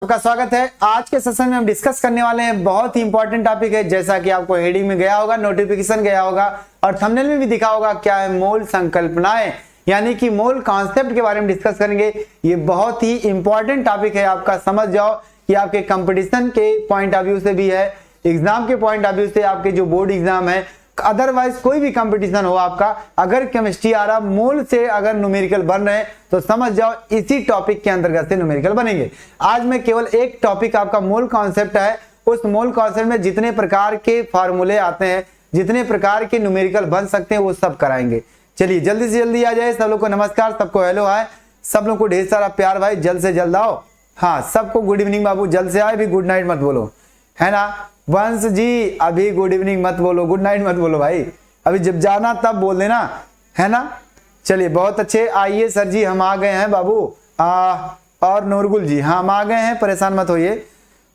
आपका स्वागत है। आज के सेशन में हम डिस्कस करने वाले हैं बहुत ही इंपॉर्टेंट टॉपिक है। जैसा कि आपको हेडिंग में गया होगा, नोटिफिकेशन गया होगा और थंबनेल में भी दिखा होगा, क्या है मूल संकल्पनाएं, यानी कि मूल कॉन्सेप्ट के बारे में डिस्कस करेंगे। ये बहुत ही इंपॉर्टेंट टॉपिक है आपका, समझ जाओ कि आपके कंपटीशन के पॉइंट ऑफ व्यू से भी है, एग्जाम के पॉइंट ऑफ व्यू से, आपके जो बोर्ड एग्जाम है, अदरवाइज कोई भी कंपटीशन हो आपका, अगर केमिस्ट्री आ रहा मूल से अगर न्यूमेरिकल बन रहे हैं तो समझ जाओ इसी टॉपिक के अंतर्गत से न्यूमेरिकल बनेंगे। आज मैं केवल एक टॉपिक, आपका मूल कॉन्सेप्ट है, उस मूल कॉन्सेप्ट में जितने प्रकार के फार्मूले आते हैं, जितने प्रकार के न्यूमेरिकल बन सकते हैं, वो सब कराएंगे। चलिए जल्दी से जल्दी आ जाए। सब लोग को नमस्कार, सबको हेलो हाय, सब लोग को ढेर सारा प्यार भाई, जल्द से जल्द आओ। हाँ, सबको गुड इवनिंग बाबू, जल्द से आए, भी गुड नाइट मत बोलो, है ना। वंश जी अभी गुड इवनिंग मत बोलो, गुड नाइट मत बोलो भाई, अभी जब जाना तब बोल देना, है ना। चलिए बहुत अच्छे, आइए सर जी हम आ गए हैं बाबू। और नूरगुल जी, हाँ हम आ गए हैं, परेशान मत होइए।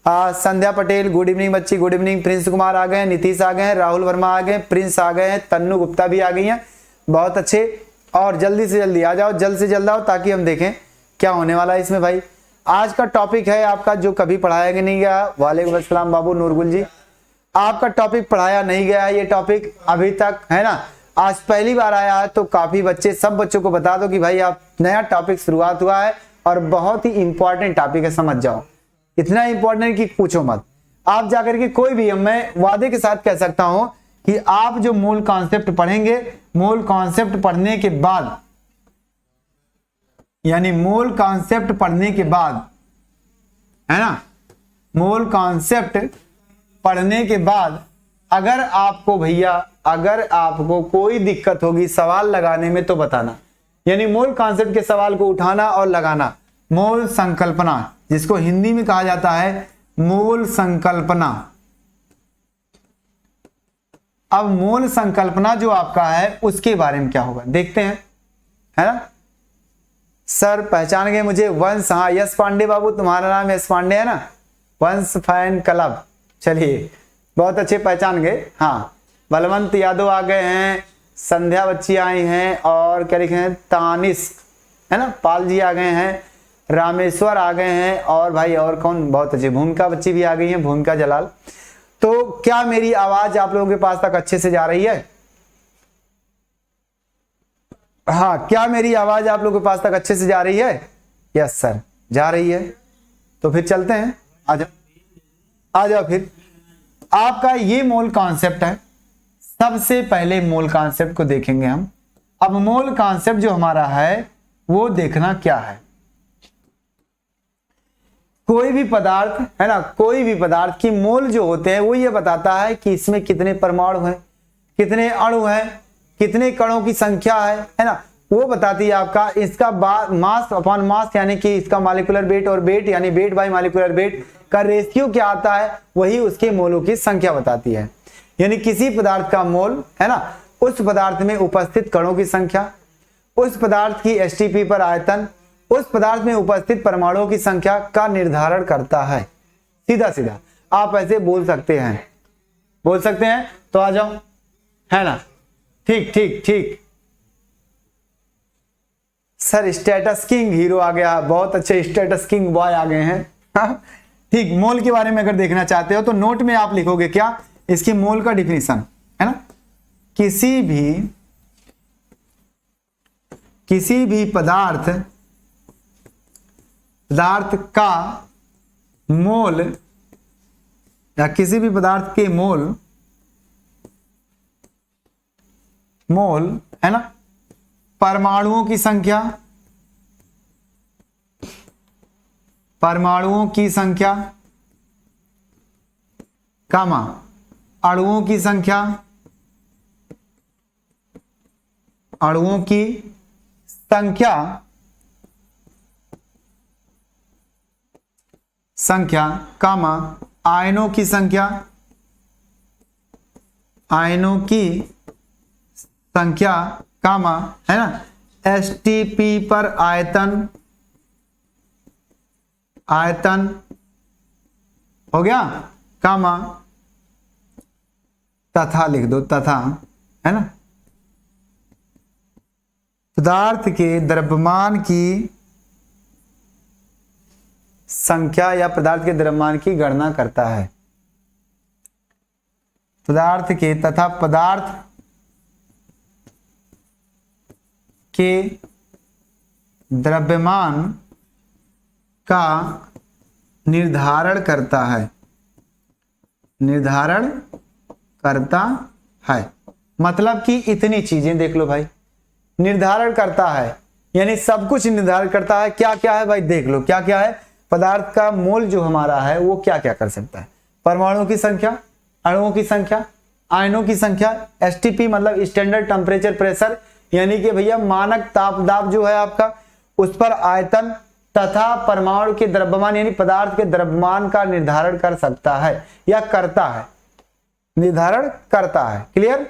संध्या पटेल गुड इवनिंग बच्ची, गुड इवनिंग। प्रिंस कुमार आ गए हैं, नीतीश आ गए हैं, राहुल वर्मा आ गए, प्रिंस आ गए हैं, तन्नू गुप्ता भी आ गई हैं, बहुत अच्छे। और जल्दी से जल्दी आ जाओ, जल्द से जल्द आओ, ताकि हम देखें क्या होने वाला है इसमें भाई। आज का टॉपिक है आपका जो कभी पढ़ाया नहीं गया। वालेकुम अस्सलाम बाबू नूरगुल जी, आपका टॉपिक पढ़ाया नहीं गया है ये टॉपिक अभी तक, है ना। आज पहली बार आया है तो काफी बच्चे, सब बच्चों को बता दो कि भाई आप नया टॉपिक शुरुआत हुआ है और बहुत ही इंपॉर्टेंट टॉपिक है, समझ जाओ। इतना इंपॉर्टेंट कि पूछो मत। आप जाकर के कोई भी, मैं वादे के साथ कह सकता हूं कि आप जो मूल कॉन्सेप्ट पढ़ेंगे, मूल कॉन्सेप्ट पढ़ने के बाद, यानी मूल कॉन्सेप्ट पढ़ने के बाद, है ना, मूल कॉन्सेप्ट पढ़ने के बाद अगर आपको भैया, अगर आपको कोई दिक्कत होगी सवाल लगाने में तो बताना। यानी मूल कॉन्सेप्ट के सवाल को उठाना और लगाना। मूल संकल्पना, जिसको हिंदी में कहा जाता है मूल संकल्पना। अब मूल संकल्पना जो आपका है उसके बारे में क्या होगा देखते हैं, है ना। सर पहचान गए मुझे, वंश, हाँ यश पांडे बाबू, तुम्हारा नाम यश पांडे है ना, वंश फैन क्लब। चलिए बहुत अच्छे, पहचान गए। हाँ, बलवंत यादव आ गए हैं, संध्या बच्ची आई हैं, और क्या लिखे हैं, तानिश, है ना, पाल जी आ गए हैं, रामेश्वर आ गए हैं, और भाई और कौन, बहुत अच्छे, भूमिका बच्ची भी आ गई है, भूमिका जलाल। तो क्या मेरी आवाज आप लोगों के पास तक अच्छे से जा रही है? हाँ, क्या मेरी आवाज आप लोगों के पास तक अच्छे से जा रही है? यस सर, जा रही है। तो फिर चलते हैं, आ जाओ आ जाओ। फिर आपका ये मूल कॉन्सेप्ट है। सबसे पहले मूल कॉन्सेप्ट को देखेंगे हम। अब मूल कॉन्सेप्ट जो हमारा है वो देखना क्या है। कोई भी पदार्थ, है ना, कोई भी पदार्थ की मोल जो होते हैं वो ये बताता है कि इसमें कितने परमाणु हैं, कितने अणु हैं, कितने कणों की संख्या है ना, वो बताती है आपका। इसका मास अपॉन मास, यानी कि इसका मॉलिक्यूलर वेट और वेट, यानी वेट बाय मॉलिक्यूलर वेट का रेशियो क्या आता है, वही उसके मोलों की संख्या बताती है। यानी किसी पदार्थ का मोल, है ना, उस पदार्थ में उपस्थित कणों की संख्या, उस पदार्थ की एसटीपी पर आयतन, उस पदार्थ में उपस्थित परमाणुओं की संख्या का निर्धारण करता है। सीधा सीधा आप ऐसे बोल सकते हैं, बोल सकते हैं। तो आ जाओ, है ना, ठीक ठीक ठीक। सर स्टेटस किंग हीरो आ गया, बहुत अच्छे, स्टेटस किंग बॉय आ गए हैं। ठीक, मोल के बारे में अगर देखना चाहते हो तो नोट में आप लिखोगे क्या, इसके मोल का डिफिनीशन, है ना। किसी भी पदार्थ का मोल, या किसी भी पदार्थ के मोल, है ना, परमाणुओं की संख्या, कामा अणुओं की संख्या, कामा आयनों की संख्या, कामा, है ना, एसटीपी पर आयतन हो गया, कामा तथा लिख दो, तथा, है ना, पदार्थ के द्रव्यमान की संख्या या पदार्थ के द्रव्यमान की गणना करता है। पदार्थ के तथा पदार्थ के द्रव्यमान का निर्धारण करता है, निर्धारण करता है। मतलब कि इतनी चीजें देख लो भाई, निर्धारण करता है यानी सब कुछ निर्धारण करता है। क्या क्या है भाई देख लो, क्या क्या है। पदार्थ का मोल जो हमारा है वो क्या क्या कर सकता है, परमाणुओं की संख्या, अणुओं की संख्या, आयनों की संख्या, एसटीपी मतलब स्टैंडर्ड टेम्परेचर प्रेशर यानी कि भैया मानक ताप दाब जो है आपका, उस पर आयतन तथा परमाणु के द्रव्यमान यानी पदार्थ के द्रव्यमान का निर्धारण कर सकता है या करता है, निर्धारण करता है। Clear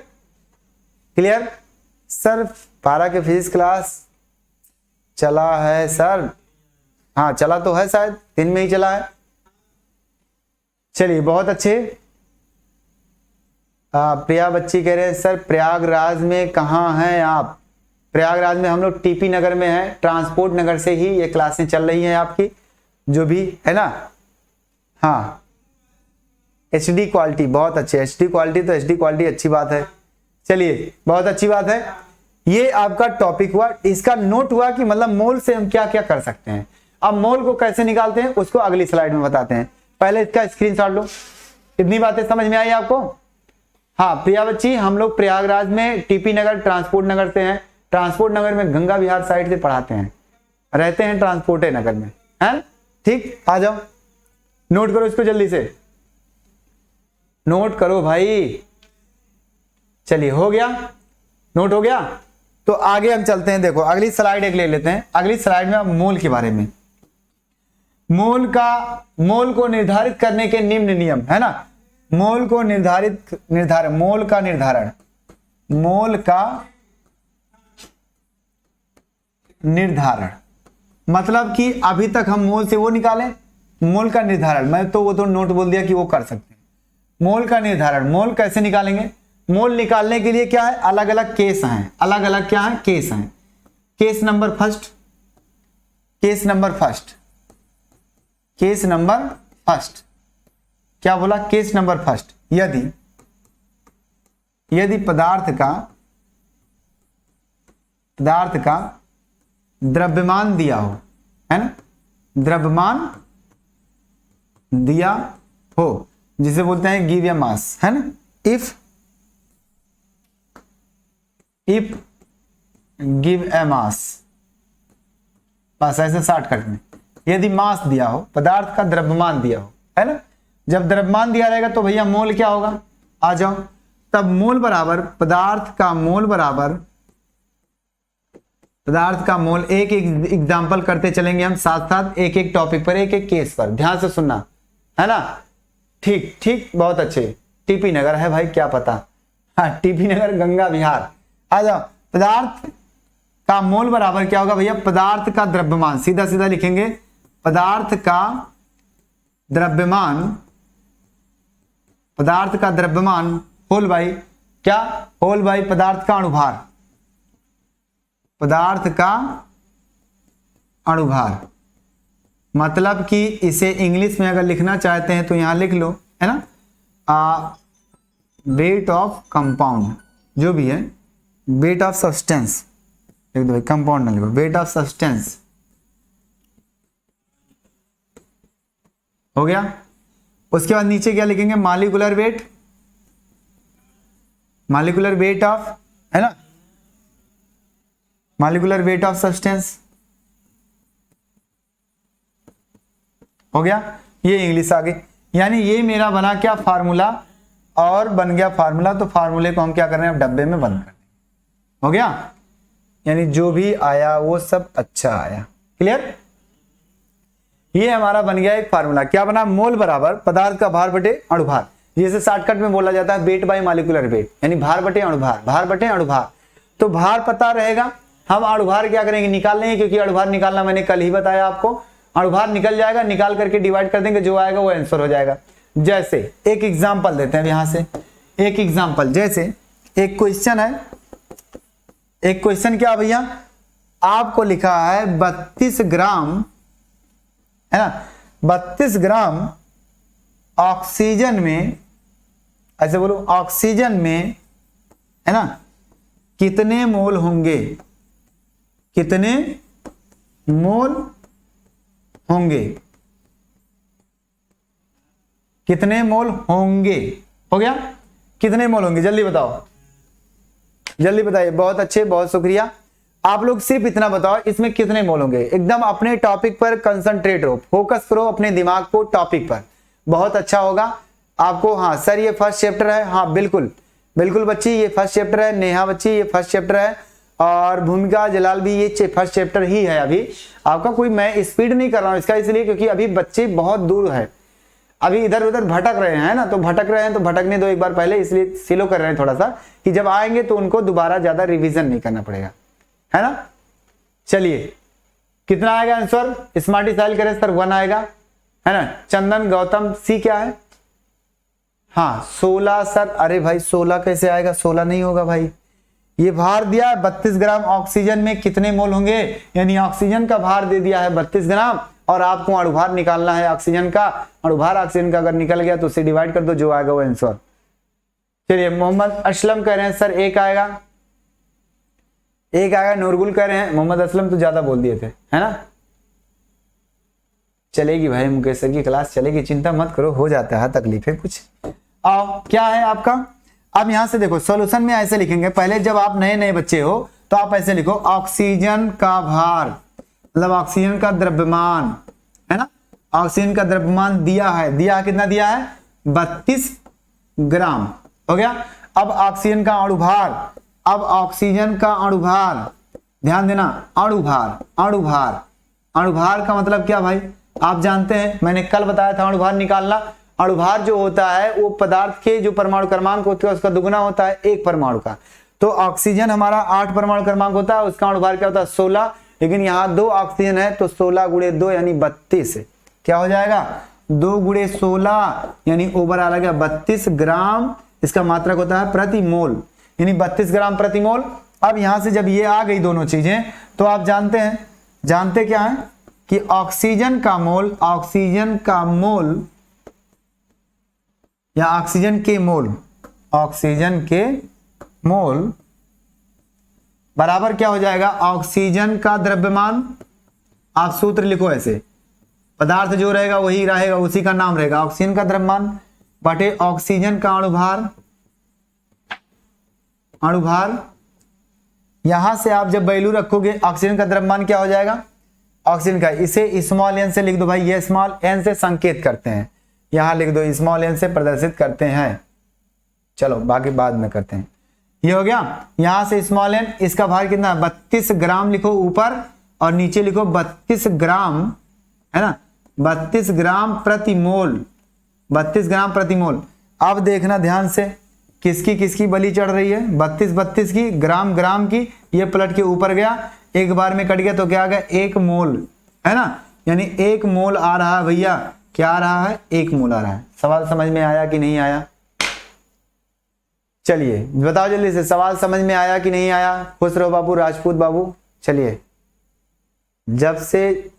clear sir. 12 के फिजिक्स क्लास चला है सर? हाँ चला तो है, शायद दिन में ही चला है। चलिए बहुत अच्छे। प्रिया बच्ची कह रहे हैं सर प्रयागराज में कहाँ हैं आप? प्रयागराज में हम लोग टीपी नगर में हैं, ट्रांसपोर्ट नगर से ही ये क्लासें चल रही हैं आपकी जो भी है ना। हाँ एचडी क्वालिटी बहुत अच्छे, एचडी क्वालिटी तो एचडी क्वालिटी अच्छी बात है। चलिए बहुत अच्छी बात है। ये आपका टॉपिक हुआ, इसका नोट हुआ कि मतलब मोल से हम क्या क्या कर सकते हैं। अब मोल को कैसे निकालते हैं उसको अगली स्लाइड में बताते हैं, पहले इसका स्क्रीनशॉट लो। इतनी बातें समझ में आई आपको? हाँ प्रिया बच्ची, हम लोग प्रयागराज में टीपी नगर ट्रांसपोर्ट नगर से हैं, ट्रांसपोर्ट नगर में गंगा विहार साइड से पढ़ाते हैं, रहते हैं ट्रांसपोर्ट नगर में, है ठीक। आ जाओ नोट करो इसको जल्दी से, नोट करो भाई। चलिए हो गया, नोट हो गया। तो आगे हम चलते हैं। देखो अगली स्लाइड एक ले लेते हैं। अगली स्लाइड में हम मोल के बारे में, मोल को निर्धारित करने के निम्न नियम है ना। मोल को मोल का निर्धारण मतलब कि अभी तक हम मोल से वो निकालें, मोल का निर्धारण मैं तो वो तो नोट बोल दिया कि वो कर सकते हैं। मोल का निर्धारण, मोल कैसे निकालेंगे? मोल निकालने के लिए क्या है, अलग अलग केस हैं, अलग अलग क्या है केस हैं। Case number first, case number first क्या बोला? केस नंबर फर्स्ट, यदि पदार्थ का द्रव्यमान दिया हो, है ना, द्रव्यमान दिया हो जिसे बोलते हैं गिव ए मास, है ना। इफ गिव ए मास, बस ऐसे शॉर्टकट में, यदि मास दिया हो, पदार्थ का द्रव्यमान दिया हो, है ना। जब द्रव्यमान दिया रहेगा तो भैया मोल क्या होगा? आ जाओ। तब मोल बराबर पदार्थ का मोल एक एक एग्जाम्पल करते चलेंगे हम साथ साथ, एक एक टॉपिक पर, एक एक केस पर, ध्यान से सुनना है ना। ठीक ठीक बहुत अच्छे। टीपी नगर है भाई, क्या पता। हाँ टीपी नगर गंगा विहार। आ जाओ। पदार्थ का मोल बराबर क्या होगा भैया? पदार्थ का द्रव्यमान, सीधा सीधा लिखेंगे, पदार्थ का द्रव्यमान होल बाई क्या? होल बाई पदार्थ का अणुभार, पदार्थ का अणुभार। मतलब कि इसे इंग्लिश में अगर लिखना चाहते हैं तो यहां लिख लो, है ना, वेट ऑफ कंपाउंड, जो भी है वेट ऑफ सब्सटेंस लिख दो भाई, कंपाउंड ना लिखो, वेट ऑफ सब्सटेंस हो गया। उसके बाद नीचे क्या लिखेंगे? मॉलिक्यूलर वेट ऑफ, है ना, मॉलिक्यूलर वेट ऑफ सब्सटेंस हो गया। ये इंग्लिश आ गई, यानी ये मेरा बना क्या फार्मूला, और बन गया फार्मूला। तो फार्मूले को हम क्या कर रहे हैं? अब डब्बे में बंद कर दें। हो गया, यानी जो भी आया वो सब अच्छा आया। क्लियर? ये हमारा बन गया एक फार्मूला। क्या बना? मोल बराबर पदार्थ का भार बटे अणुभार, जिसे शॉर्टकट में बोला जाता है वेट बाय मॉलिक्यूलर वेट, यानी भार बटे अणुभार, भार बटे अणुभार। तो भार पता रहेगा, हम अणुभार क्या करेंगे? निकाल लेंगे, क्योंकि अणुभार निकालना मैंने कल ही बताया आपको। अणुभार निकल जाएगा, निकाल करके डिवाइड कर देंगे, जो आएगा वो आंसर हो जाएगा। जैसे एक एग्जांपल देते हैं यहां से, एक एग्जांपल, जैसे एक क्वेश्चन है। एक क्वेश्चन क्या भैया? आपको लिखा है 32 ग्राम, है ना, 32 ग्राम ऑक्सीजन में, ऐसे बोलो ऑक्सीजन में, है ना, कितने मोल होंगे, कितने मोल होंगे, कितने मोल होंगे, हो गया, कितने मोल होंगे, जल्दी बताओ, जल्दी बताइए। बहुत अच्छे, बहुत शुक्रिया। आप लोग सिर्फ इतना बताओ इसमें कितने मोल होंगे। एकदम अपने टॉपिक पर कंसंट्रेट रहो, फोकस करो अपने दिमाग को टॉपिक पर, बहुत अच्छा होगा आपको। हाँ सर ये फर्स्ट चैप्टर है, हाँ बिल्कुल बिल्कुल बच्ची ये फर्स्ट चैप्टर है, नेहा बच्ची ये फर्स्ट चैप्टर है, और भूमिका जलाल भी ये फर्स्ट चैप्टर ही है अभी आपका। कोई मैं स्पीड नहीं कर रहा हूँ इसका, इसलिए क्योंकि अभी बच्चे बहुत दूर है, अभी इधर उधर भटक रहे हैं ना, तो भटक रहे हैं तो भटकने दो एक बार पहले, इसलिए स्लो कर रहे हैं थोड़ा सा, कि जब आएंगे तो उनको दोबारा ज्यादा रिवीजन नहीं करना पड़ेगा, है ना। चलिए कितना आएगा आंसर, स्मार्टी साइल करे सर 1 आएगा, है ना। चंदन गौतम सी क्या है, हाँ 16 सर। अरे भाई 16 कैसे आएगा, 16 नहीं होगा भाई, ये भार दिया है 32 ग्राम ऑक्सीजन में कितने मोल होंगे, यानी ऑक्सीजन का भार दे दिया है 32 ग्राम, और आपको अणुभार निकालना है ऑक्सीजन का। अणुभार ऑक्सीजन का अगर निकल गया तो उसे डिवाइड कर दो, जो आएगा वो आंसर। चलिए मोहम्मद असलम कह रहे हैं सर 1 आएगा, 1 आएगा। नूरगुल कह रहे हैं, मोहम्मद असलम तो ज्यादा बोल दिए थे, है ना। चलेगी भाई मुकेश सर की क्लास चलेगी, चिंता मत करो, हो जाता है तकलीफें कुछ। आओ क्या है आपका, अब यहां से देखो सॉल्यूशन में ऐसे लिखेंगे, पहले जब आप नए नए बच्चे हो तो आप ऐसे लिखो ऑक्सीजन का भार, मतलब ऑक्सीजन का द्रव्यमान, है ना। ऑक्सीजन का द्रव्यमान दिया है कितना दिया है 32 ग्राम, हो गया। अब ऑक्सीजन का अणुभार, अब ऑक्सीजन का अणुभार, ध्यान देना, अणुभार अणुभार अणुभार का मतलब क्या भाई, आप जानते हैं मैंने कल बताया था अणुभार निकालना। अणुभार जो होता है वो पदार्थ के जो परमाणु क्रमांक होते हैं उसका दुगुना होता है एक परमाणु का। तो ऑक्सीजन हमारा 8 परमाणु क्रमांक होता है, उसका अणुभार क्या होता है 16, लेकिन यहाँ 2 ऑक्सीजन है तो 16 गुणे 2 यानी 32, क्या हो जाएगा 2 गुणे 16 यानी ओवरऑल आ गया 32 ग्राम, इसका मात्रक होता है प्रति मोल, यानी 32 ग्राम प्रति मोल। अब यहां से जब ये आ गई दोनों चीजें तो आप जानते क्या है कि ऑक्सीजन का मोल या ऑक्सीजन के मोल बराबर क्या हो जाएगा, ऑक्सीजन का द्रव्यमान। आप सूत्र लिखो ऐसे, पदार्थ जो रहेगा वही रहेगा, उसी का नाम रहेगा ऑक्सीजन का द्रव्यमान बटे ऑक्सीजन का अणुभार। यहां से आप जब वैल्यू रखोगे ऑक्सीजन का द्रव्यमान क्या हो जाएगा, ऑक्सीजन का, इसे स्मॉल एन से लिख दो भाई, ये स्मॉल एन से संकेत करते हैं, यहां लिख दो स्मॉल एन से प्रदर्शित करते हैं। चलो बाकी बाद में करते हैं, ये हो गया। यहां से स्मॉल एन, इसका भार कितना है 32 ग्राम लिखो ऊपर, और नीचे लिखो 32 ग्राम, है ना, 32 ग्राम प्रति मोल, 32 ग्राम प्रति मोल। अब देखना ध्यान से किसकी किसकी बलि चढ़ रही है, 32 की, ग्राम की, ये पलट के ऊपर गया, एक बार में कट गया तो क्या आ गया 1 मोल, है ना, यानी 1 मोल आ रहा है भैया, क्या आ रहा है 1 मोल आ रहा है। सवाल समझ में आया कि नहीं आया, चलिए बताओ जल्दी से, सवाल समझ में आया कि नहीं आया। खुश रहो बाबू, राजपूत बाबू। चलिए, जब से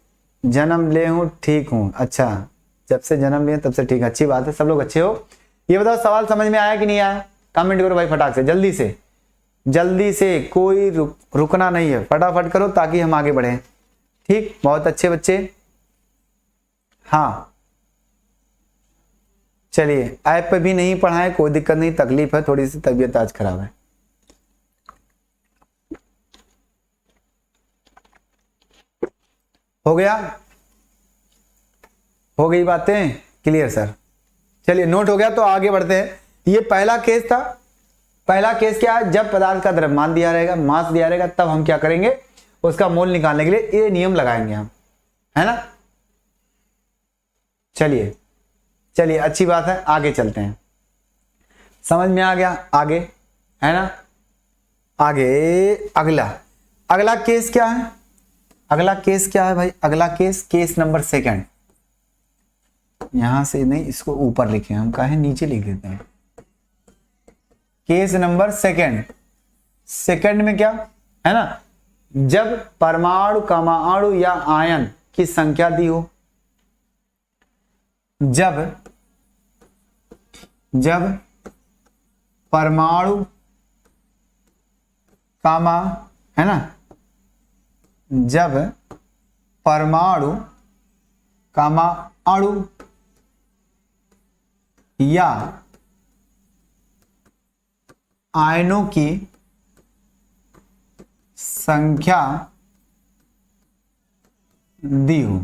जन्म ले हूं ठीक हूं, अच्छा जब से जन्म लिए तब से ठीक है, अच्छी बात है, सब लोग अच्छे हो। ये बताओ सवाल समझ में आया कि नहीं आया, कमेंट करो भाई फटाक से, जल्दी से कोई रुकना नहीं है, फटाफट करो ताकि हम आगे बढ़े। ठीक, बहुत अच्छे बच्चे। हाँ चलिए, ऐप पे भी नहीं पढ़ाएं, कोई दिक्कत नहीं, तकलीफ है, थोड़ी सी तबीयत आज खराब है। हो गया, हो गई बातें क्लियर सर। चलिए नोट हो गया तो आगे बढ़ते हैं। ये पहला केस था। पहला केस क्या है, जब पदार्थ का द्रव्यमान दिया रहेगा, मास दिया रहेगा, तब हम क्या करेंगे, उसका मोल निकालने के लिए ये नियम लगाएंगे हम, है ना। चलिए अच्छी बात है, आगे चलते हैं। समझ में आ गया, आगे है ना, आगे अगला केस क्या है, भाई, अगला केस नंबर 2। यहां से नहीं, इसको ऊपर लिखे, हम कहें नीचे लिख देते हैं। केस नंबर 2 में क्या है ना, जब परमाणु, परमाणु या आयन की संख्या दी हो, जब परमाणु कामा, है ना, जब परमाणु कामा अणु या आयनों की संख्या दी हो,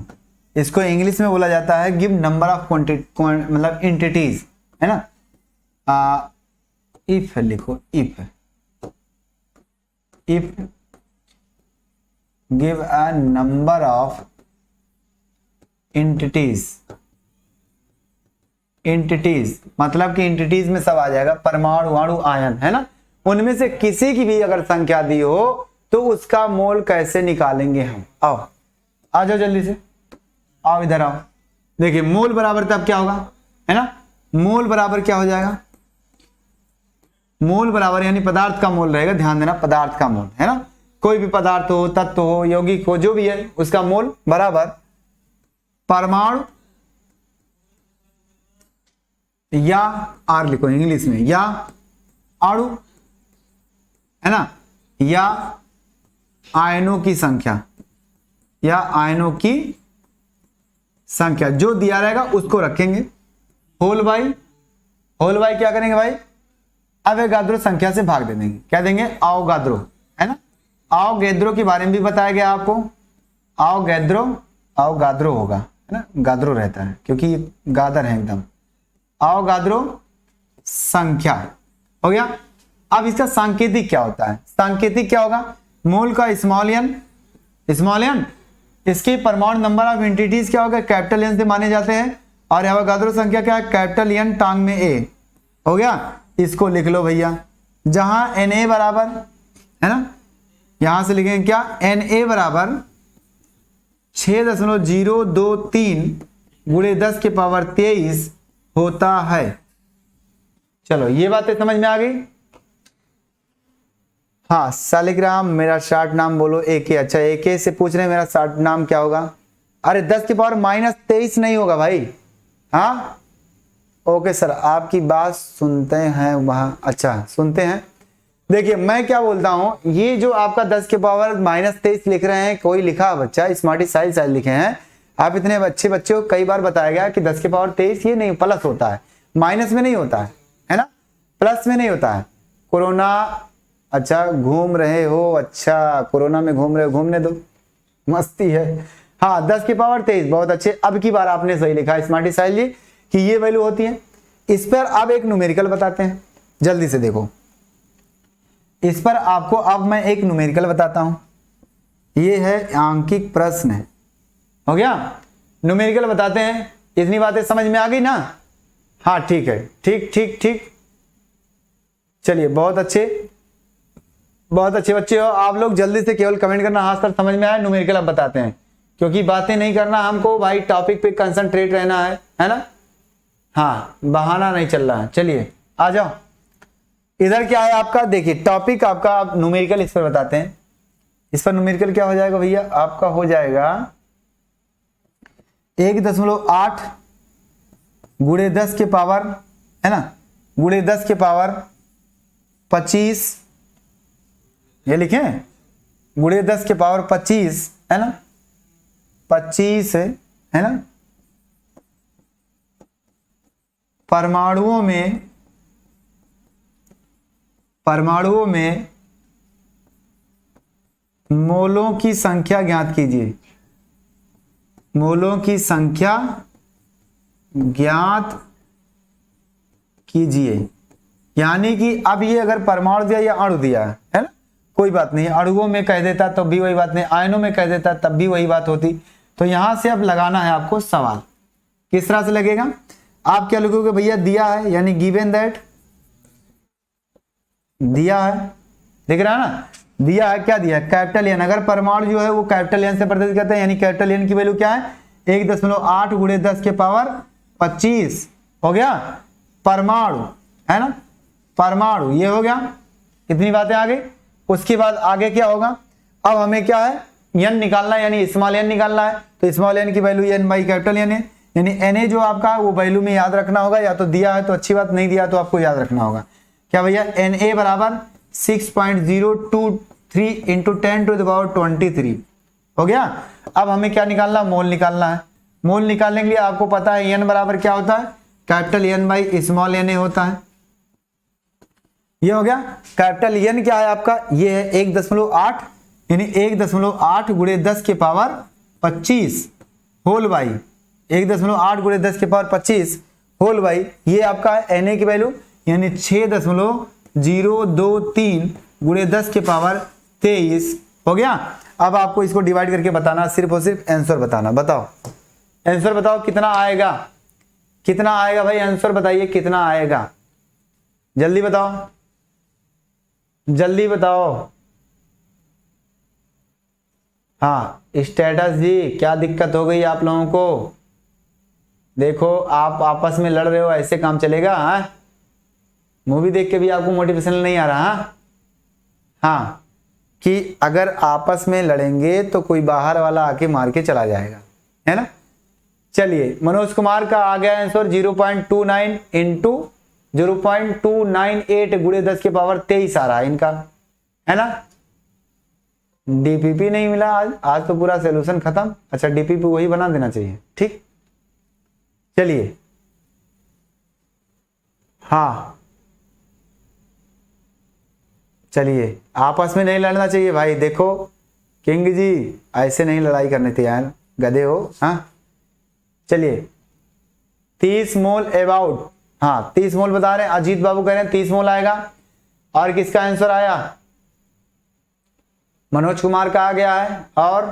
इसको इंग्लिश में बोला जाता है गिव नंबर ऑफ क्वांटिटी, मतलब एंटिटीज, है ना। इफ लिखो, if give a number of entities मतलब कि एंटिटीज में सब आ जाएगा, परमाणु, अणु, आयन, है ना। उनमें से किसी की भी अगर संख्या दी हो तो उसका मोल कैसे निकालेंगे हम। आओ आ जाओ जल्दी से, आओ इधर आओ। देखिए मोल बराबर तब क्या होगा, है ना, मोल बराबर क्या हो जाएगा, मोल बराबर यानी पदार्थ का मोल रहेगा, ध्यान देना, पदार्थ का मोल, है ना। कोई भी पदार्थ हो, तत्व हो, यौगिक हो, जो भी है उसका मोल बराबर परमाणु या आर लिखो इंग्लिश में, या अणु, है ना, या आयनों की संख्या, या आयनों की संख्या जो दिया रहेगा उसको रखेंगे होल बाई क्या करेंगे भाई, अवोगाद्रो संख्या से भाग दे देंगे, क्या देंगे, अवोगाद्रो, है ना। अवोगाद्रो के बारे में भी बताया गया आपको, अवोगाद्रो होगा, है ना, गाद्रो रहता है क्योंकि गादर है एकदम, अवोगाद्रो संख्या हो गया। अब इसका सांकेतिक क्या होता है, सांकेतिक क्या होगा, मोल का स्मॉल एन, इसके परमाणु नंबर ऑफ एंटिटीज क्या होगा, कैपिटल एन से माने जाते हैं, और अवोगाद्रो संख्या क्या है, कैपिटल एन टांग में ए, हो गया। इसको लिख लो भैया, जहां Na बराबर, है ना, यहां से लिखेंगे क्या, Na बराबर 6.023 गुणे 10 के पावर 23 होता है। चलो ये बातें समझ में आ गई। हाँ, शालिग्राम मेरा शार्ट नाम बोलो AK। अच्छा AK से पूछ रहे हैं मेरा शार्ट नाम क्या होगा, अरे 10 के पावर -23 नहीं होगा भाई। हाँ ओके सर, आपकी बात सुनते हैं वहां, अच्छा सुनते हैं। देखिए मैं क्या बोलता हूं, ये जो आपका 10 के पावर -23 लिख रहे हैं, कोई लिखा बच्चा स्मार्टी साइज लिखे हैं, आप इतने अच्छे बच्चे को कई बार बताया गया कि 10 के पावर 23 ये नहीं, प्लस होता है, माइनस में नहीं होता है ना, प्लस में नहीं होता है। कोरोना, अच्छा घूम रहे हो, अच्छा कोरोना में घूम रहे हो, घूमने दो, मस्ती है। हाँ 10 की पावर 23, बहुत अच्छे। अब की बार आपने सही लिखा स्मार्टी साइल जी कि ये वैल्यू होती है। इस पर अब एक न्यूमेरिकल बताते हैं, जल्दी से देखो, इस पर आपको अब मैं एक न्यूमेरिकल बताता हूं। ये है आंकिक प्रश्न है, हो गया। न्यूमेरिकल बताते हैं, इतनी बातें समझ में आ गई ना। हाँ ठीक है, ठीक ठीक ठीक, चलिए बहुत अच्छे बच्चे हो आप लोग। जल्दी से केवल कमेंट करना हाँ सर समझ में आया। न्यूमेरिकल अब बताते हैं, क्योंकि बातें नहीं करना हमको भाई, टॉपिक पे कंसंट्रेट रहना है ना। हाँ बहाना नहीं चल रहा है। चलिए आ जाओ, इधर क्या है आपका, देखिए टॉपिक आपका, आप न्यूमेरिकल इस पर बताते हैं। इस पर न्यूमेरिकल क्या हो जाएगा भैया, आपका हो जाएगा 1.8 गुणे 10 के पावर, है ना, गुणे 10 के पावर 25, ये लिखें गुणे 10 के पावर 25, है ना, 25 है ना, परमाणुओं में मोलों की संख्या ज्ञात कीजिए। मोलों की संख्या ज्ञात कीजिए, यानी कि अब ये अगर परमाणु दिया या अणु दिया है ना, कोई बात नहीं, अणुओं में कह देता तब भी वही बात नहीं, आयनों में कह देता तब भी वही बात होती। तो यहां से अब लगाना है आपको सवाल, किस तरह से लगेगा, आप क्या लिखोगे भैया, दिया है यानी गिवन दैट, दिया है, दिख रहा है ना, दिया है, क्या दिया है, कैपिटल एन। अगर परमाणु जो है वो कैपिटल एन से प्रदर्शित करते हैं, यानी कैपिटल एन की वैल्यू क्या है, 1.8 गुणे 10 के पावर 25 हो गया परमाणु, है ना, परमाणु ये हो गया। इतनी बातें आ गई। उसके बाद आगे क्या होगा, अब हमें क्या है, एन निकालना है, यानी स्मॉल एन निकालना है। तो स्मॉल एन की value N by capital N है, यानी Na जो आपका वो वैल्यू में याद रखना होगा, या तो दिया है तो अच्छी बात, नहीं दिया तो आपको याद रखना होगा। क्या भैया, Na बराबर 6.023 इंटू 10⁻23 हो गया। अब हमें क्या निकालना, मोल निकालना है। मोल निकालने के लिए आपको पता है n बराबर क्या होता है, capital N by small na होता है। ये हो गया। कैपिटल N क्या है आपका, ये है 1.8, यानी 1.8 गुणे 10 के पावर 25 होल बाई 1.8 गुणे 10 के पावर 25 होल बाई, ये आपका है Na की वैल्यू, यानी 6.023 गुणे 10 के पावर 23 हो गया। अब आपको इसको डिवाइड करके बताना, सिर्फ और सिर्फ आंसर बताना। बताओ आंसर बताओ कितना आएगा, कितना आएगा भाई, आंसर बताइए कितना आएगा, जल्दी बताओ, जल्दी बताओ। हाँ स्टेटस जी, क्या दिक्कत हो गई आप लोगों को? देखो आप आपस में लड़ रहे हो, ऐसे काम चलेगा? हाँ, मूवी देख के भी आपको मोटिवेशन नहीं आ रहा? हाँ, कि अगर आपस में लड़ेंगे तो कोई बाहर वाला आके मार के चला जाएगा, है ना। चलिए, मनोज कुमार का आ गया आंसर 0.29 इंटू 0.298 गुणे 10 के पावर 23 आ रहा है इनका, है ना। डीपीपी नहीं मिला आज तो पूरा सोल्यूशन खत्म। अच्छा, डीपीपी वही बना देना चाहिए, ठीक। चलिए, हाँ चलिए, आपस में नहीं लड़ना चाहिए भाई। देखो किंग जी, ऐसे नहीं लड़ाई करनी थी यार, गधे हो। हाँ चलिए, 30 मोल अबाउट, हाँ 30 मोल बता रहे हैं, अजीत बाबू कह रहे हैं 30 मोल आएगा। और किसका आंसर आया, मनोज कुमार का आ गया है। और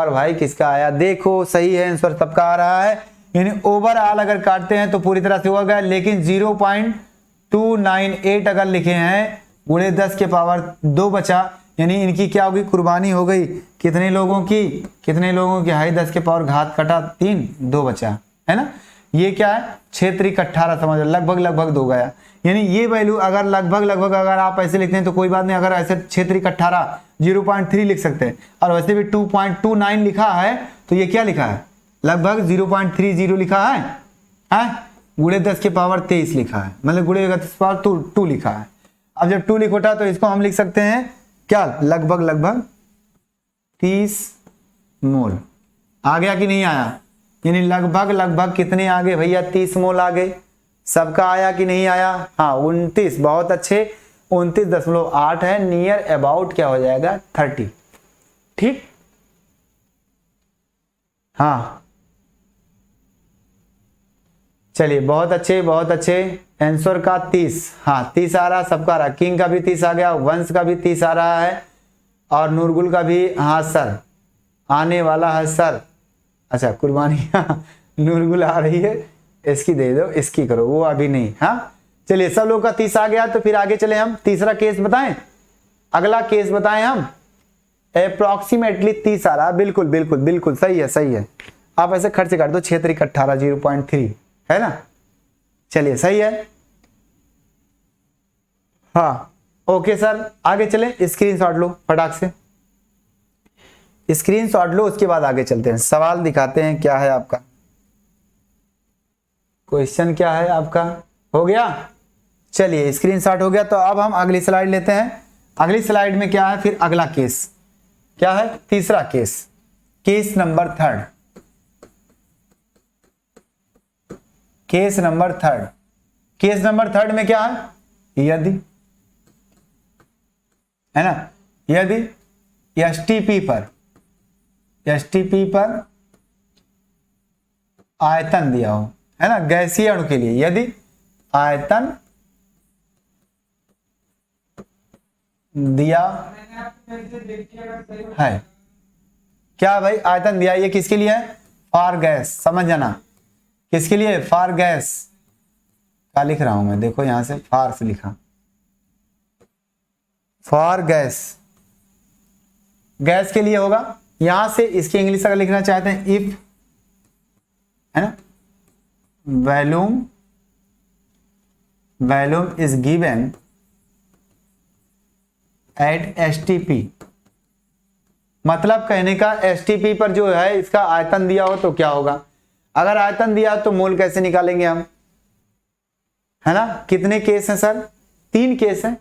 भाई किसका आया, देखो सही है आंसर सबका आ रहा है। यानी ओवरऑल अगर काटते हैं तो पूरी तरह से होगा, लेकिन 0.298 अगर लिखे हैं गुणे 10 के पावर 2 बचा, यानी इनकी क्या होगी, कुर्बानी हो गई। कितने लोगों की, कितने लोगों की, हाई 10 के पावर घात कटा 3, 2 बचा, है ना। ये क्या है, क्षेत्र 18 समझ, लगभग लगभग 2 गया। यानी ये वैल्यू अगर लगभग अगर आप ऐसे लिखते हैं तो कोई बात नहीं, अगर ऐसे क्षेत्र 18 0.3 लिख सकते हैं, और वैसे भी 2.29 लिखा है तो ये क्या लिखा है, लगभग 0.30 लिखा है, गुणे 10 के पावर 23 लिखा है, मतलब गुणे 10 के पावर 2 लिखा है। अब जब 2 लिखोटा तो इसको हम लिख सकते हैं क्या, लगभग 30 मोल। आ गया कि नहीं आया, यानी लगभग कितने आ गए भैया, 30 मोल आ गए। सबका आया कि नहीं आया, हाँ 29, बहुत अच्छे, 29.8 है, नियर अबाउट क्या हो जाएगा 30, ठीक। हाँ चलिए, बहुत अच्छे बहुत अच्छे। आंसर का 30, हाँ 30 आ रहा, सबका आ रहा, किंग का भी 30 आ गया, वंश का भी 30 आ रहा है, और नूरगुल का भी, हाँ सर आने वाला है सर। अच्छा कुर्बानी नूरगुल आ रही है, इसकी दे दो, इसकी करो, वो अभी नहीं। हाँ चलिए, सब लोग का 30 आ गया, तो फिर आगे चले हम तीसरा केस बताएं, अगला केस बताएं हम। अप्रोक्सीमेटली 30 आ रहा, बिल्कुल बिल्कुल बिल्कुल सही है, सही है। आप ऐसे खर्च कर दो, 6 3 18 0.3 है ना। चलिए सही है, हाँ ओके सर। आगे चले, स्क्रीनशॉट लो फटाक से, स्क्रीनशॉट लो, उसके बाद आगे चलते हैं। सवाल दिखाते हैं क्या है आपका, क्वेश्चन क्या है आपका, हो गया। चलिए स्क्रीनशॉट हो गया, तो अब हम अगली स्लाइड लेते हैं। अगली स्लाइड में क्या है, फिर अगला केस क्या है, तीसरा case, case number 3, case number 3। Case number 3 में क्या है, यदि, है ना, यदि एसटीपी पर आयतन दिया हो, है ना, गैसीय अणु के लिए यदि आयतन दिया है, क्या भाई आयतन दिया, ये किसके लिए है, फॉर गैस, समझ जाना किसके लिए, फॉर गैस। क्या लिख रहा हूं मैं, देखो यहां से फॉर से लिखा, फॉर गैस, गैस के लिए होगा। यहां से इसकी इंग्लिश अगर लिखना चाहते हैं, इफ, है ना, volume is given at STP, मतलब कहने का एसटीपी पर जो है इसका आयतन दिया हो तो क्या होगा। अगर आयतन दिया तो मोल कैसे निकालेंगे हम, है ना। कितने केस हैं सर, 3 केस हैं,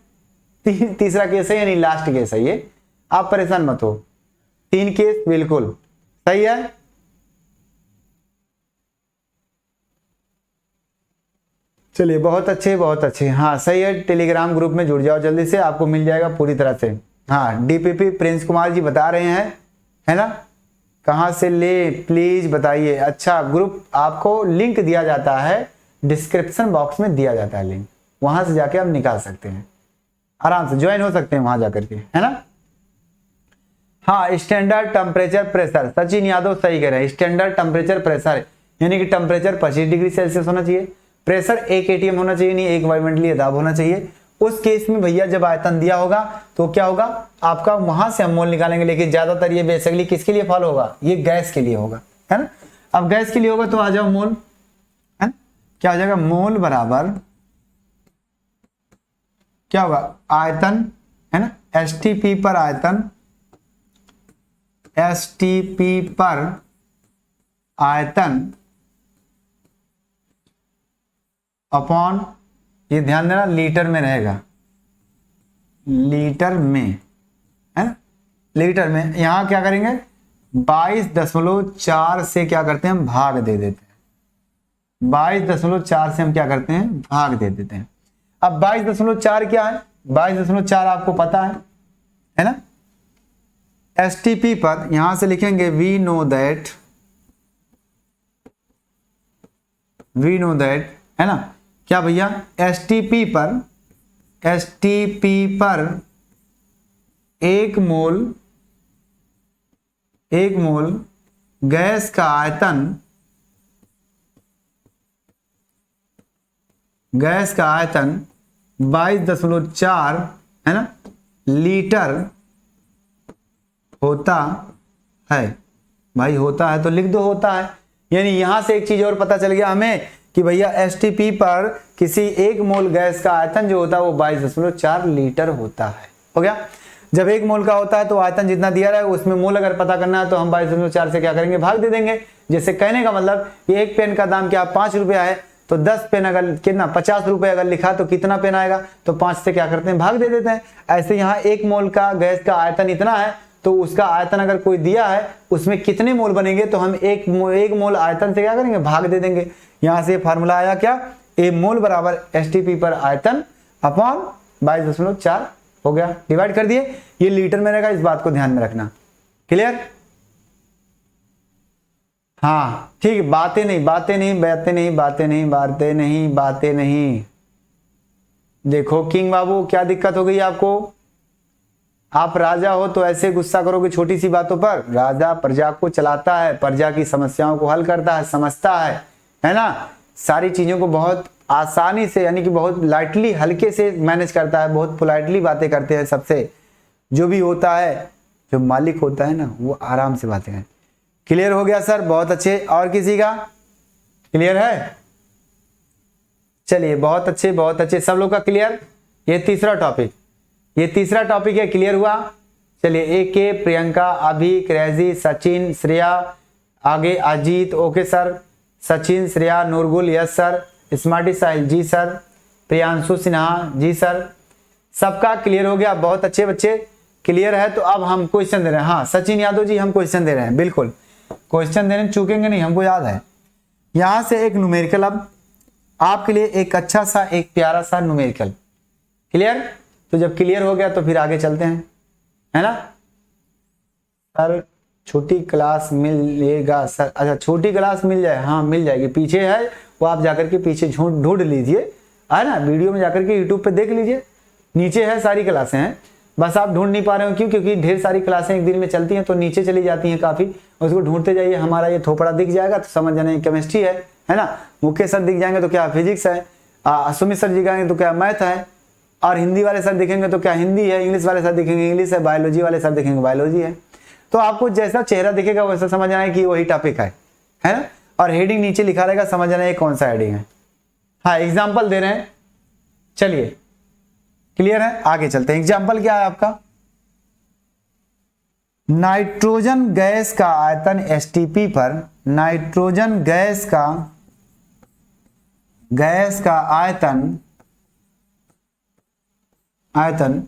तीसरा केस है यानी लास्ट केस है ये, आप परेशान मत हो, 3 केस बिल्कुल सही है। चलिए बहुत अच्छे बहुत अच्छे, हाँ सही है। टेलीग्राम ग्रुप में जुड़ जाओ जल्दी से, आपको मिल जाएगा पूरी तरह से। हाँ डीपीपी प्रिंस कुमार जी बता रहे हैं, है ना, कहाँ से ले प्लीज बताइए। अच्छा ग्रुप आपको लिंक दिया जाता है, डिस्क्रिप्शन बॉक्स में दिया जाता है लिंक, वहां से जाके आप निकाल सकते हैं, आराम से ज्वाइन हो सकते हैं वहां जाकर के, है ना। हाँ standard temperature pressure, Sachin Yadav सही कह रहे हैं, स्टैंडर्ड टेम्परेचर प्रेशर यानी कि टेम्परेचर 25 डिग्री सेल्सियस होना चाहिए, प्रेशर 1 atm होना चाहिए, नहीं 1 वायुमंडलीय दाब होना चाहिए। उस केस में भैया जब आयतन दिया होगा तो क्या होगा आपका, वहां से हम मोल निकालेंगे, लेकिन ज्यादातर ये बेसिकली किसके लिए फॉलो होगा, ये गैस के लिए होगा, है ना। अब गैस के लिए होगा तो आ जाओ मोल, है ना, क्या हो जाएगा, मोल बराबर क्या होगा, आयतन, है ना, एसटीपी पर आयतन, एसटीपी पर आयतन अपॉन, ये ध्यान देना लीटर में रहेगा, लीटर में, है ना, लीटर में। यहां क्या करेंगे 22.4 से क्या करते हैं हम भाग दे देते हैं, 22.4 से हम क्या करते हैं भाग दे देते हैं। अब 22.4 क्या है, 22.4 आपको पता है ना। एसटीपी पर यहां से लिखेंगे वी नो दैट, है ना, क्या भैया एसटीपी पर 1 मोल गैस का आयतन, 22.4 है ना लीटर होता है। भाई होता है तो लिख दो होता है, यानी यहां से एक चीज और पता चल गया हमें कि भैया एसटीपी पर किसी 1 मोल गैस का आयतन जो होता है वो 22.4 लीटर होता है। हो गया, जब 1 मोल का होता है तो आयतन जितना दिया रहा है उसमें मोल अगर पता करना है तो हम 22.4 से क्या करेंगे भाग दे देंगे। जैसे कहने का मतलब ये एक पेन का दाम क्या 5 रुपया है, तो 10 पेन अगर कितना 50 रुपए अगर लिखा तो कितना पेन आएगा, तो 5 से क्या करते हैं भाग दे देते हैं। ऐसे यहाँ 1 मोल का गैस का आयतन इतना है, तो उसका आयतन अगर कोई दिया है उसमें कितने मोल बनेंगे, तो हम एक मोल आयतन से क्या करेंगे भाग दे देंगे। यहां से फार्मूला आया क्या, ए मोल बराबर एसटीपी पर आयतन अपॉन 22.4 हो गया, डिवाइड कर दिए, ये लीटर में रहेगा, इस बात को ध्यान में रखना। क्लियर, हाँ ठीक, बातें नहीं। देखो किंग बाबू क्या दिक्कत हो गई आपको, आप राजा हो तो ऐसे गुस्सा करोगे छोटी सी बातों पर। राजा प्रजा को चलाता है, प्रजा की समस्याओं को हल करता है, समझता है ना, सारी चीजों को बहुत आसानी से यानी कि बहुत लाइटली हल्के से मैनेज करता है, बहुत पोलाइटली बातें करते हैं सबसे। जो भी होता है, जो मालिक होता है ना, वो आराम से बातें हैं। क्लियर हो गया सर, बहुत अच्छे। और किसी का क्लियर है? चलिए बहुत अच्छे, सब लोग का क्लियर। ये तीसरा टॉपिक है, क्लियर हुआ। चलिए एक के प्रियंका, अभी, क्रेजी, सचिन, श्रेया, आगे Ajit, okay sir, Sachin, Shreya, Noorgul, yes sir, smarty Sahil ji sir, Priyanshu Sinha ji sir, सबका क्लियर हो गया। बहुत अच्छे बच्चे, क्लियर है। तो अब हम क्वेश्चन दे रहे हैं। हाँ सचिन यादव जी, हम क्वेश्चन दे रहे हैं, बिल्कुल क्वेश्चन देने चूकेंगे नहीं, हमको याद है। यहां से एक न्यूमेरिकल, अब आपके लिए एक अच्छा सा एक प्यारा सा न्यूमेरिकल। क्लियर? तो जब क्लियर हो गया तो फिर आगे चलते हैं, है ना। सर छोटी क्लास मिलेगा सर? अच्छा छोटी क्लास मिल जाए, हाँ मिल जाएगी, पीछे है वो, आप जाकर के पीछे ढूंढ लीजिए, है ना, वीडियो में जाकर के यूट्यूब पे देख लीजिए, नीचे है, सारी क्लासें हैं, बस आप ढूंढ नहीं पा रहे हो। क्यों? क्योंकि ढेर सारी क्लासें एक दिन में चलती हैं तो नीचे चली जाती हैं काफी, उसको ढूंढते जाइए। हमारा ये थोपड़ा दिख जाएगा तो समझ जाना केमिस्ट्री है ना। मुकेश सर दिख जाएंगे तो क्या फिजिक्स है, सुमित सर दिखाएंगे तो क्या मैथ है, और हिंदी वाले सर दिखेंगे तो क्या हिंदी है, इंग्लिश वाले सर दिखेंगे इंग्लिश है, बायोलॉजी वाले सर दिखेंगे बायोलॉजी है। तो आपको जैसा चेहरा दिखेगा वैसा समझ आना है कि वही टॉपिक है ना। और हेडिंग नीचे लिखा रहेगा, समझ आना है कौन सा हेडिंग है। हाँ एग्जाम्पल दे रहे हैं, चलिए क्लियर है, आगे चलते हैं। एग्जाम्पल क्या है आपका? नाइट्रोजन गैस का आयतन एसटीपी पर, नाइट्रोजन गैस का आयतन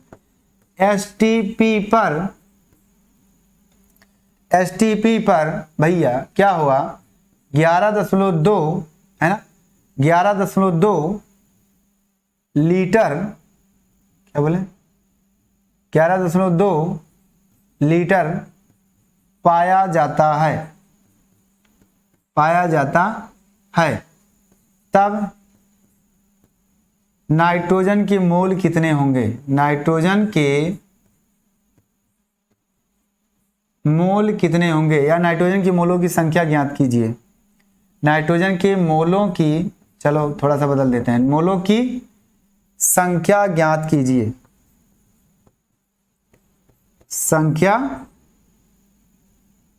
एसटीपी पर भैया क्या हुआ 11.2 है ना, 11.2 लीटर, क्या बोले 11.2 लीटर पाया जाता है। तब नाइट्रोजन के मोल कितने होंगे? नाइट्रोजन के मोल कितने होंगे, या नाइट्रोजन की मोलों की संख्या ज्ञात कीजिए। नाइट्रोजन के मोलों की, चलो थोड़ा सा बदल देते हैं, मोलों की संख्या ज्ञात कीजिए। संख्या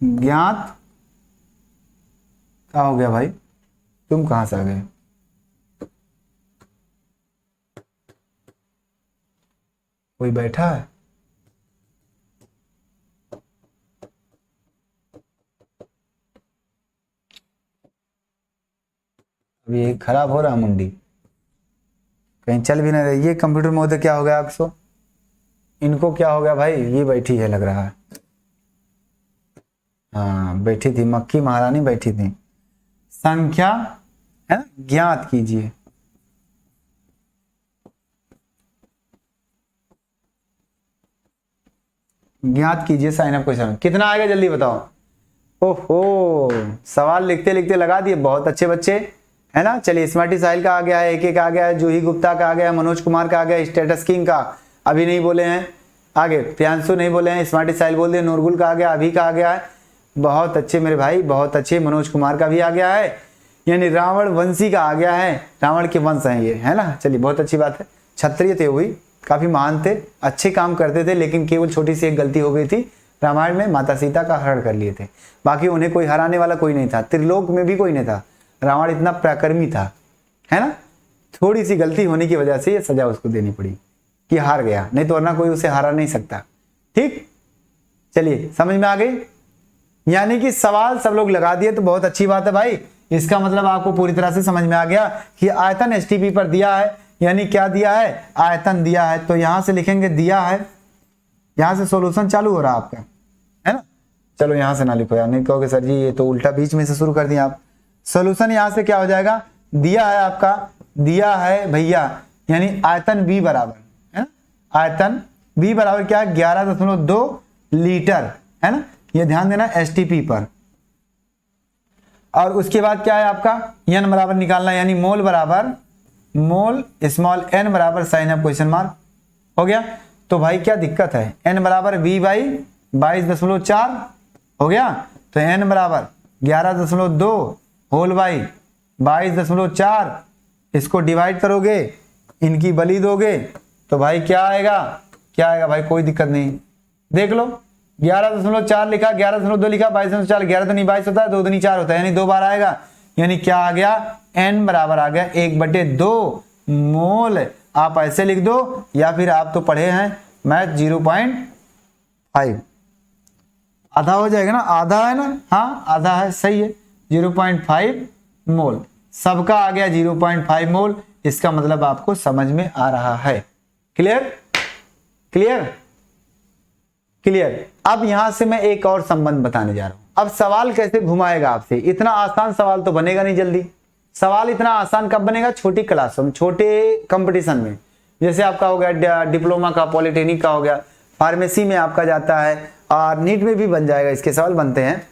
ज्ञात, क्या हो गया भाई, तुम कहां से आ गए? कोई बैठा है? अभी ये खराब हो रहा है मुंडी, कहीं चल भी नहीं रही। ये कंप्यूटर में होते क्या हो गया आपको? इनको क्या हो गया भाई? ये बैठी है लग रहा है, हाँ बैठी थी, मक्खी महारानी बैठी थी। संख्या है ना, ज्ञात कीजिए। ज्ञात कीजिए साइन ऑफ क्वेश्चन। कितना आएगा जल्दी बताओ। ओहो, सवाल लिखते लिखते लगा दिए, बहुत अच्छे बच्चे है ना। चलिए स्मार्टी साहिल का आ गया है, एक आ गया है, जूही गुप्ता का आ गया है, मनोज कुमार का आ गया है, स्टेटस किंग का अभी नहीं बोले हैं, आगे प्रियांशु नहीं बोले हैं, स्मार्टी साहिल बोल दिए, नूरगुल का आ गया, अभी का आ गया है। बहुत अच्छे मेरे भाई, बहुत अच्छे। मनोज कुमार का भी आ गया है, यानी रावण वंशी का आ गया है, रावण के वंश हैं ये, है ना। चलिए बहुत अच्छी बात है। क्षत्रिय थे वो भी, काफी महान थे, अच्छे काम करते थे, लेकिन केवल छोटी सी एक गलती हो गई थी, रामायण में माता सीता का हरण कर लिए थे। बाकी उन्हें कोई हराने वाला कोई नहीं था, त्रिलोक में भी कोई नहीं था। रावण इतना पराक्रमी था, है ना। थोड़ी सी गलती होने की वजह से ये सजा उसको देनी पड़ी कि हार गया, नहीं तो वरना कोई उसे हरा नहीं सकता। ठीक, चलिए समझ में आ गई। यानी कि सवाल सब लोग लगा दिए तो बहुत अच्छी बात है भाई। इसका मतलब आपको पूरी तरह से समझ में आ गया कि आयतन एसटीपी पर दिया है, यानी क्या दिया है, आयतन दिया है। तो यहां से लिखेंगे दिया है, यहां से सॉल्यूशन चालू हो रहा है आपका, है ना। चलो यहां से ना लिखो यार, नहीं कहोगे सर जी ये तो उल्टा बीच में से शुरू कर दिया आप। सॉल्यूशन यहां से क्या हो जाएगा, दिया है आपका, दिया है भैया, यानी आयतन बी बराबर, है ना, आयतन बी बराबर क्या है 11.2 लीटर, है ना। ये ध्यान देना एसटीपी पर। और उसके बाद क्या है आपका एन बराबर निकालना, यानी मोल बराबर मोल स्मॉल एन बराबर साइन ऑफ क्वेश्चन मार्क। हो गया। तो भाई क्या दिक्कत है, एन बराबर बी बाई 22.4 हो गया। तो एन बराबर 11.2 होल बाई 22.4, इसको डिवाइड करोगे, इनकी बली दोगे, तो भाई क्या आएगा, क्या आएगा भाई, कोई दिक्कत नहीं, देख लो 11.4 लिखा, 11.2 लिखा, 22.4, 11 तो नहीं 22 होता है, 2 दूनी 4 होता है, यानी 2 बार आएगा। यानी क्या आ गया, n बराबर आ गया 1/2 मोल। आप ऐसे लिख दो, या फिर आप तो पढ़े हैं मैथ 0.5, आधा हो जाएगा ना, आधा है ना, हाँ आधा है, सही है, 0.5 मोल। सबका आ गया 0.5 मोल। इसका मतलब आपको समझ में आ रहा है। Clear, clear, clear. अब यहां से मैं एक और संबंध बताने जा रहा हूं। अब सवाल कैसे घुमाएगा आपसे, इतना आसान सवाल तो बनेगा नहीं जल्दी। सवाल इतना आसान कब बनेगा, छोटी क्लासों में, छोटे कंपटीशन में। जैसे आपका हो गया डिप्लोमा का, पॉलिटेक्निक का हो गया, फार्मेसी में आपका जाता है, और नीट में भी बन जाएगा, इसके सवाल बनते हैं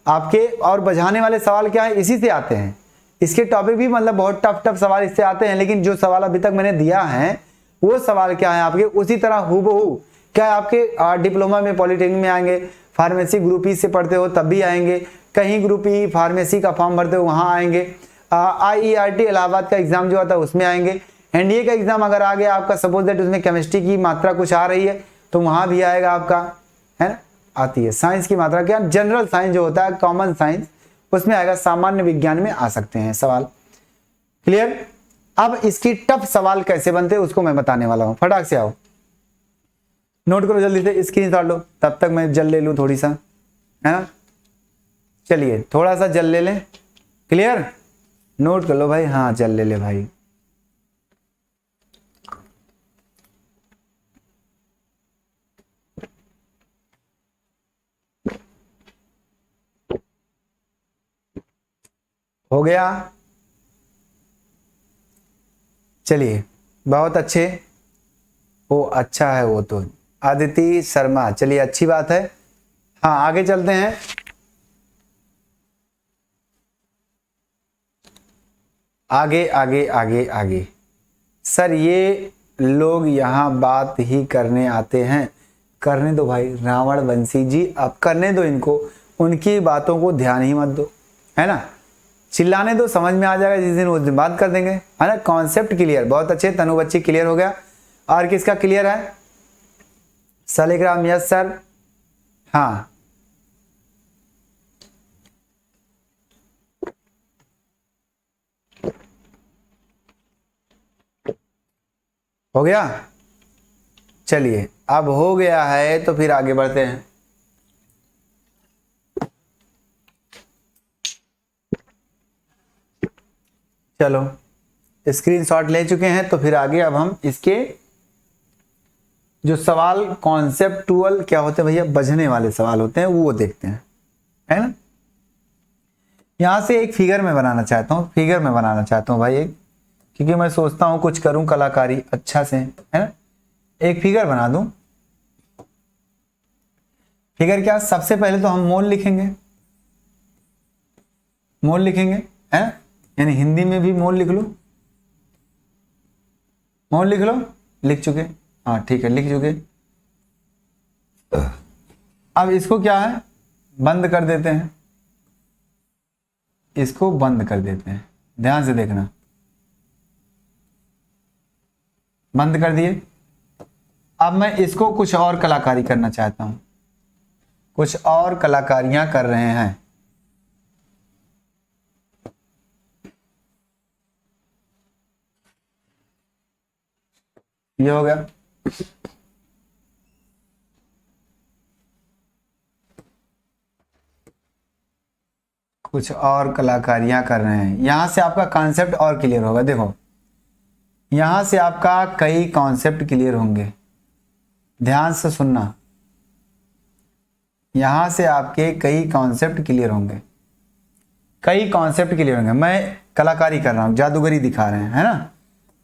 आपके। और बझाने वाले सवाल क्या है, इसी से आते हैं। इसके टॉपिक भी मतलब बहुत टफ टफ सवाल इससे आते हैं, लेकिन जो सवाल अभी तक मैंने दिया है वो सवाल क्या है आपके उसी तरह हूबहू क्या आपके डिप्लोमा में, पॉलिटेक्निक में आएंगे, फार्मेसी ग्रुप ई से पढ़ते हो तब भी आएंगे, कहीं ग्रुप ई फार्मेसी का फॉर्म भरते हो वहां आएंगे, IERT इलाहाबाद का एग्जाम जो आता है उसमें आएंगे, एनडीए का एग्जाम अगर आ गया आपका, सपोज दैट उसमें केमिस्ट्री की मात्रा कुछ आ रही है तो वहां भी आएगा आपका, है ना, आती है। साइंस की मात्रा क्या, जनरल साइंस जो होता है, कॉमन साइंस, उसमें आएगा। सामान्य विज्ञान में आ सकते हैं सवाल। क्लियर। अब इसकी टफ सवाल कैसे बनते हैं उसको मैं बताने वाला हूं, फटाक से आओ। नोट करो जल्दी से, स्क्रीनशॉट लो, तब तक मैं जल ले लूं थोड़ी सा, है ना। चलिए थोड़ा सा जल ले लें, क्लियर, नोट कर लो भाई, हाँ जल ले ले भाई। हो गया, चलिए बहुत अच्छे, वो अच्छा है वो तो, आदिति शर्मा, चलिए अच्छी बात है। हाँ आगे चलते हैं। आगे आगे आगे आगे, सर ये लोग यहाँ बात ही करने आते हैं, करने दो भाई रावण वंशी जी, अब करने दो इनको, उनकी बातों को ध्यान ही मत दो, है ना, चिल्लाने दो, समझ में आ जाएगा जिस दिन उस दिन बात कर देंगे, है ना। कॉन्सेप्ट क्लियर, बहुत अच्छे, तनु बच्ची क्लियर हो गया। और किसका क्लियर है? शालिग्राम, यस सर, हाँ हो गया। चलिए अब हो गया है तो फिर आगे बढ़ते हैं। चलो स्क्रीनशॉट ले चुके हैं तो फिर आगे अब हम इसके जो सवाल कॉन्सेप्टुअल क्या होते हैं भैया, बजने वाले सवाल होते हैं, वो देखते हैं, है ना। यहां से एक फिगर में बनाना चाहता हूं, फिगर में बनाना चाहता हूं भाई एक, क्योंकि मैं सोचता हूं कुछ करूं कलाकारी अच्छा से, है ना। एक फिगर बना दूं, फिगर क्या, सबसे पहले तो हम मोल लिखेंगे, मोल लिखेंगे, है ना, यानी हिंदी में भी मोल लिख लो, मोल लिख लो, लिख चुके, हाँ ठीक है लिख चुके। अब इसको क्या है, बंद कर देते हैं, इसको बंद कर देते हैं, ध्यान से देखना, बंद कर दिए। अब मैं इसको कुछ और कलाकारी करना चाहता हूं, कुछ और कलाकारियां कर रहे हैं, ये हो गया। कुछ और कलाकारियां कर रहे हैं, यहां से आपका कॉन्सेप्ट और क्लियर होगा। देखो यहां से आपका कई कॉन्सेप्ट क्लियर होंगे, ध्यान से सुनना, यहां से आपके कई कॉन्सेप्ट क्लियर होंगे, कई कॉन्सेप्ट क्लियर होंगे। मैं कलाकारी कर रहा हूं, जादूगरी दिखा रहे हैं, है ना।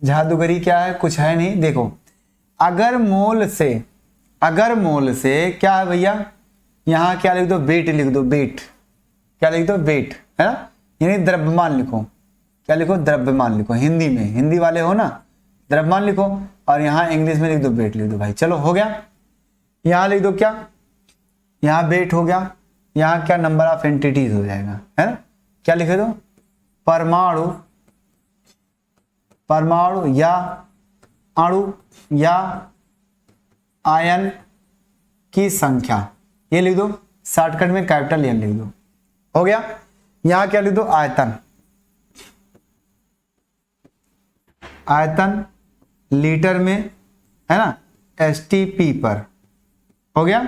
जादूगरी क्या है, कुछ है नहीं। देखो अगर मोल से, अगर मोल से क्या है भैया, यहां क्या लिख दो, वेट लिख दो, वेट, क्या लिख दो, वेट, है ना, यानी द्रव्यमान लिखो, क्या लिखो, द्रव्यमान लिखो, हिंदी में, हिंदी वाले हो ना, द्रव्यमान लिखो, और यहां इंग्लिश में लिख दो वेट लिख दो भाई। चलो हो गया, यहां लिख दो क्या, यहां वेट हो गया, यहां क्या नंबर ऑफ एंटिटीज हो जाएगा, है ना, क्या लिखे दो, परमाणु, परमाणु या अणु या आयन की संख्या, ये लिख दो, शॉर्टकट में कैपिटल एन लिख दो, हो गया। यहां क्या लिख दो, आयतन, आयतन लीटर में, है ना, STP पर, हो गया,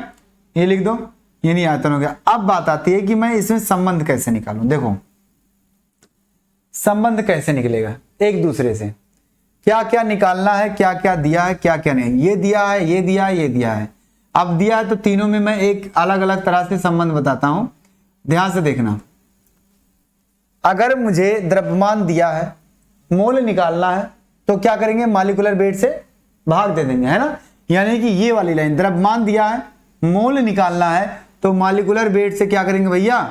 ये लिख दो, ये नहीं आयतन हो गया। अब बात आती है कि मैं इसमें संबंध कैसे निकालूं। देखो संबंध कैसे निकलेगा एक दूसरे से, क्या क्या निकालना है, क्या क्या दिया है, क्या क्या नहीं, ये दिया है, ये दिया है, ये दिया है। अब दिया है तो तीनों में मैं एक अलग अलग तरह से संबंध बताता हूं, ध्यान से देखना। अगर मुझे द्रव्यमान दिया है, मोल निकालना है, तो क्या करेंगे, मॉलिक्यूलर वेट से भाग दे देंगे, है ना। यानी कि ये वाली लाइन, द्रव्यमान दिया है, मोल निकालना है, तो मॉलिक्यूलर वेट से क्या करेंगे भैया,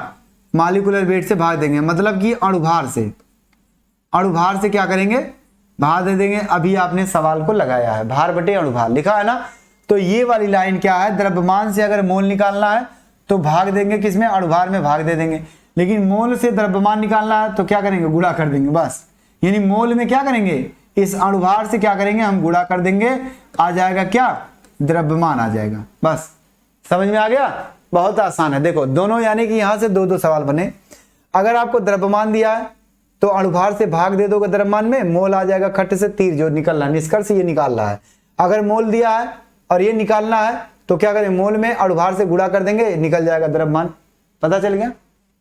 मॉलिक्यूलर वेट से भाग देंगे, मतलब कि अणुभार से, अणुभार से क्या करेंगे, भार दे देंगे। अभी आपने सवाल को लगाया है, भार बटे अणुभार लिखा है ना, तो ये वाली लाइन क्या है, द्रव्यमान से अगर मोल निकालना है तो भाग देंगे किसमें, अणुभार में भाग दे देंगे। लेकिन मोल से द्रव्यमान निकालना है तो क्या करेंगे, गुणा कर देंगे बस। यानी मोल में क्या करेंगे, इस अणुभार से क्या करेंगे, हम गुणा कर देंगे, आ जाएगा क्या, द्रव्यमान आ जाएगा। बस समझ में आ गया, बहुत आसान है। देखो दोनों, यानी कि यहां से दो दो सवाल बने। अगर आपको द्रव्यमान दिया है तो अणुभार से भाग दे दोगे द्रव्यमान में, मोल आ जाएगा, खट से तीर जो निकल रहा है, निष्कर्ष ये निकाल रहा है। अगर मोल दिया है और ये निकालना है तो क्या करें, मोल में अणुभार से गुणा कर देंगे, निकल जाएगा द्रव्यमान। पता चल गया।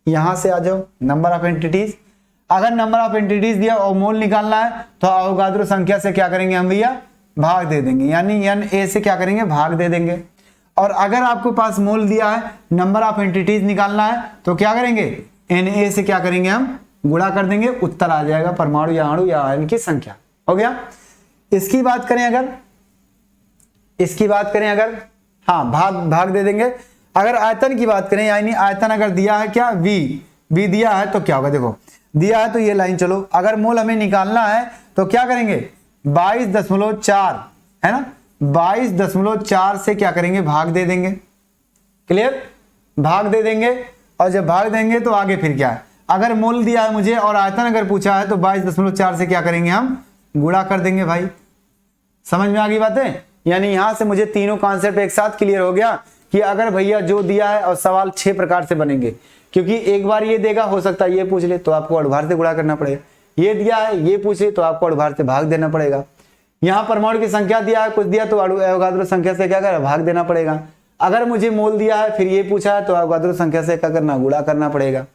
यहां से आ जाओ नंबर ऑफ एंटिटीज। अगर नंबर ऑफ एंटिटीज दिया और मोल निकालना है तो अवोगाद्रो संख्या से क्या करेंगे हम भैया, भाग दे देंगे, यानी Na से क्या करेंगे, भाग दे देंगे। और अगर आपको पास मोल दिया है, नंबर ऑफ एंटिटीज निकालना है तो क्या करेंगे, Na से क्या करेंगे हम, गुणा कर देंगे, उत्तर आ जाएगा परमाणु या अणु या आयन की संख्या। हो गया। इसकी बात करें अगर, हाँ भाग दे देंगे। अगर आयतन की बात करें, यानी आयतन अगर दिया है क्या, V दिया है तो क्या होगा, देखो दिया है तो ये लाइन चलो। अगर मोल हमें निकालना है तो क्या करेंगे, 22.4 है ना, 22.4 से क्या करेंगे, भाग दे देंगे। क्लियर, भाग दे देंगे। और जब भाग देंगे तो आगे फिर क्या है, अगर मोल दिया है मुझे और आयतन अगर पूछा है तो 22.4 से क्या करेंगे, हम गुणा कर देंगे भाई। समझ में आ गई बातें। यानी यहां से मुझे तीनों कॉन्सेप्ट एक साथ क्लियर हो गया कि अगर भैया जो दिया है, और सवाल 6 प्रकार से बनेंगे, क्योंकि एक बार ये देगा, हो सकता है ये पूछ ले तो आपको अणुभार से गुणा करना पड़ेगा, ये दिया है ये पूछे तो आपको अणुभार से भाग देना पड़ेगा। यहाँ परमाणु की संख्या दिया है, कुछ दिया तो अवोगाद्रो संख्या से क्या कर, भाग देना पड़ेगा। अगर मुझे मोल दिया है फिर ये पूछा है तो अवोगाद्रो संख्या से क्या करना, गुणा करना पड़ेगा।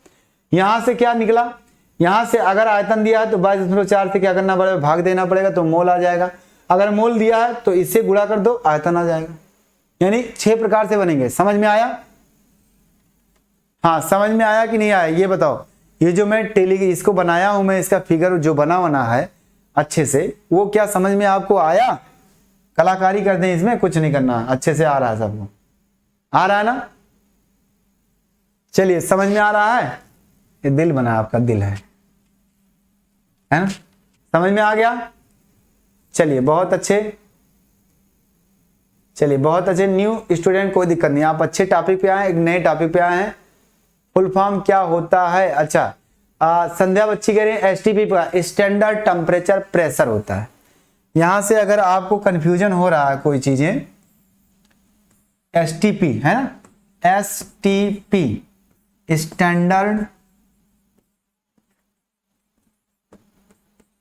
यहां से क्या निकला, यहां से अगर आयतन दिया है तो 22.4 से क्या करना पड़ेगा, भाग देना पड़ेगा, तो मोल आ जाएगा। अगर मोल दिया है तो इससे गुणा कर दो, आयतन आ जाएगा। यानी 6 प्रकार से बनेंगे। समझ में आया? हाँ, समझ में आया कि नहीं आया ये बताओ। ये जो मैं इसको बनाया हूं मैं, इसका फिगर जो बना है अच्छे से, वो क्या समझ में आपको आया? कलाकारी कर दें, इसमें कुछ नहीं करना, अच्छे से आ रहा है सबको, आ रहा है ना? चलिए, समझ में आ रहा है? ये दिल बना, आपका दिल है ना? समझ में आ गया? चलिए बहुत अच्छे, चलिए बहुत अच्छे। न्यू स्टूडेंट कोई दिक्कत नहीं, आप अच्छे टॉपिक पे आए, एक नए टॉपिक पे आए हैं। फुल फॉर्म क्या होता है? अच्छा, संध्या बच्ची कह रही है एसटीपी का स्टैंडर्ड टेम्परेचर प्रेशर होता है। यहां से अगर आपको कंफ्यूजन हो रहा है कोई चीजें, एसटीपी है ना, एसटीपी स्टैंडर्ड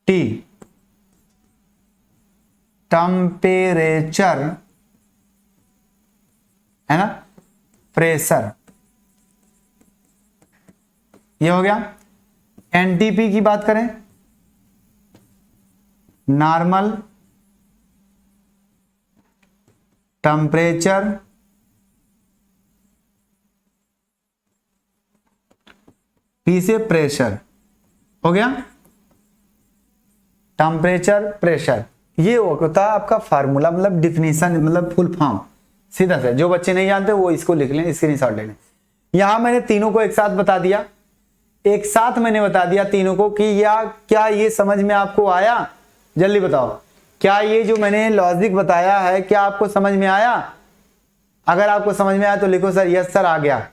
टी टेम्परेचर है ना, प्रेशर, ये हो गया। एनटीपी की बात करें, नॉर्मल टेम्परेचर पी से प्रेशर, हो गया। टेम्परेचर प्रेशर, ये होता है आपका फार्मूला, मतलब डिफिनीशन, मतलब फुल फॉर्म। सीधा से जो बच्चे नहीं जानते वो इसको लिख लें, स्क्रीनशॉट ले लें। यहां मैंने तीनों को एक साथ बता दिया, एक साथ मैंने बता दिया तीनों को कि या क्या ये समझ में आपको आया? जल्दी बताओ, क्या ये जो मैंने लॉजिक बताया है क्या आपको समझ में आया? अगर आपको समझ में आया तो लिखो सर यस सर, आ गया,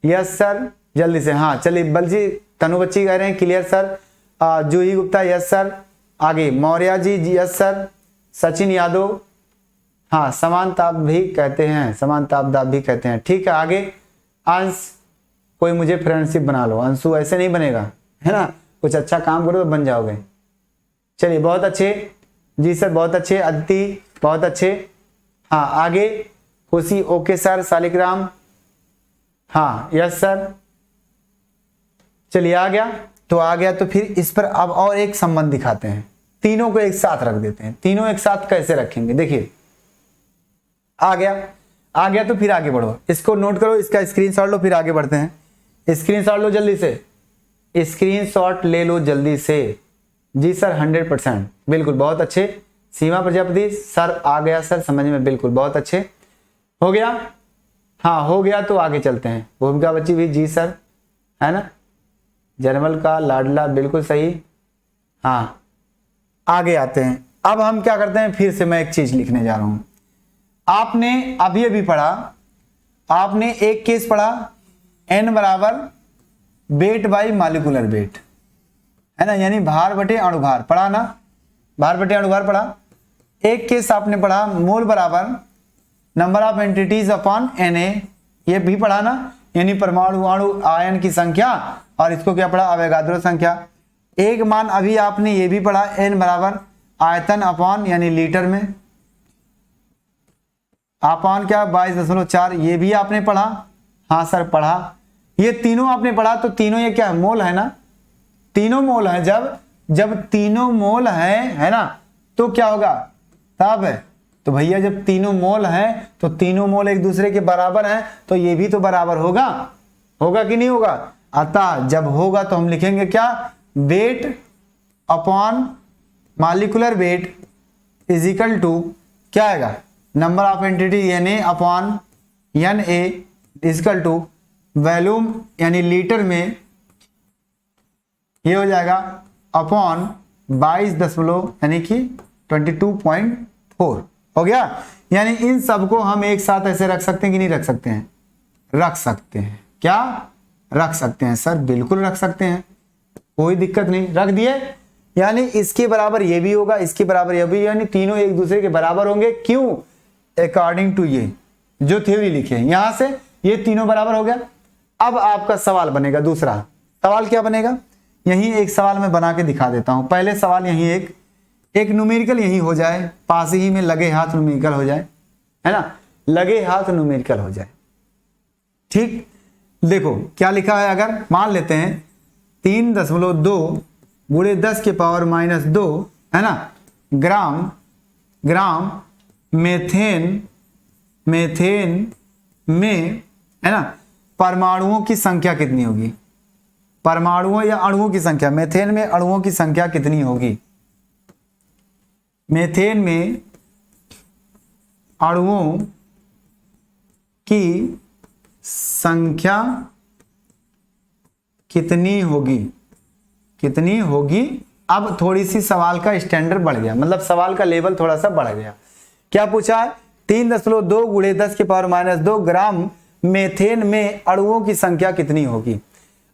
यस सर, जल्दी से। हाँ चलिए, बल्कि तनु बच्ची कह रहे हैं क्लियर सर, जूही गुप्ता यस सर, आगे मौर्या जी यस सर, सचिन यादव, हाँ समानताप भी कहते हैं, समानताप भी कहते हैं, ठीक है। आगे अंश, कोई मुझे फ्रेंडशिप बना लो, अंशु ऐसे नहीं बनेगा है ना, कुछ अच्छा काम करो तो बन जाओगे। चलिए बहुत अच्छे जी सर, बहुत अच्छे। अदिति बहुत अच्छे। हाँ आगे खुशी, ओके सर। सालिग्राम, हाँ यस सर। चलिए आ गया तो आ गया, तो फिर इस पर अब और एक संबंध दिखाते हैं, तीनों को एक साथ रख देते हैं। तीनों एक साथ कैसे रखेंगे, देखिए आ गया तो फिर आगे बढ़ो, इसको नोट करो, इसका स्क्रीनशॉट लो, फिर आगे बढ़ते हैं। स्क्रीनशॉट लो जल्दी से, स्क्रीनशॉट ले लो जल्दी से। जी सर 100%, बिल्कुल बहुत अच्छे। सीमा प्रजापति सर आ गया सर, समझ में, बिल्कुल बहुत अच्छे। हो गया? हाँ हो गया तो आगे चलते हैं। भूमिका बच्ची भी जी सर, है ना। जर्मल का लाडला, बिल्कुल सही। हाँ आगे आते हैं। अब हम क्या करते हैं, फिर से मैं एक चीज लिखने जा रहा हूं। आपने अभी अभी पढ़ा, आपने एक केस पढ़ा, n बराबर वेट बाई मॉलिक्यूलर वेट, है ना, यानी भार बटे अणुभार, पढ़ा ना, भार बटे अणुभार पढ़ा। एक केस आपने पढ़ा मोल बराबर number of entities upon Na, ये भी पढ़ा ना, यानी परमाणु अणु आयन की संख्या, और इसको क्या पढ़ा, अवोगाद्रो संख्या। एक मान अभी आपने ये भी पढ़ा, n बराबर आयतन अपॉन यानी लीटर में, अपॉन क्या 22.4, ये भी आपने पढ़ा, हाँ सर पढ़ा। ये तीनों आपने पढ़ा, तो तीनों ये क्या है, मोल है ना, तीनों मोल है। जब तीनों मोल है ना, तो क्या होगा तब है। तो भैया जब तीनों मोल हैं तो तीनों मोल एक दूसरे के बराबर हैं, तो ये भी तो बराबर होगा, होगा कि नहीं होगा। अतः जब होगा तो हम लिखेंगे क्या, weight upon molecular weight is equal to क्या आएगा, number of entity Na upon Na is equal to volume यानी लीटर में, ये हो जाएगा अपॉन 22 यानी कि 22.4 हो गया। यानी इन सबको हम एक साथ ऐसे रख सकते हैं कि नहीं रख सकते हैं, रख सकते हैं। क्या रख सकते हैं सर, बिल्कुल रख सकते हैं, कोई दिक्कत नहीं, रख दिए। यानी इसके बराबर ये भी होगा, इसके बराबर ये भी, यानी तीनों एक दूसरे के बराबर होंगे। क्यों, अकॉर्डिंग टू ये जो थ्योरी लिखे हैं, यहां से ये तीनों बराबर हो गया। अब आपका सवाल बनेगा, दूसरा सवाल क्या बनेगा, यही एक सवाल मैं बना के दिखा देता हूं। पहले सवाल यही एक न्यूमेरिकल यही हो जाए, पास ही में लगे हाथ न्यूमेरिकल हो जाए, है ना, लगे हाथ न्यूमेरिकल हो जाए। ठीक, देखो क्या लिखा है, अगर मान लेते हैं 3.2 गुणे 10 के पावर -2 है ना ग्राम मेथेन में है ना परमाणुओं की संख्या कितनी होगी, परमाणुओं या अणुओं की संख्या, मेथेन में अणुओं की संख्या कितनी होगी, मेथेन में अणुओं की संख्या कितनी होगी। अब थोड़ी सी सवाल का स्टैंडर्ड बढ़ गया, मतलब सवाल का लेवल थोड़ा सा बढ़ गया। क्या पूछा है, 3.2 गुणे 10 के पावर -2 ग्राम मेथेन में अणुओं की संख्या कितनी होगी।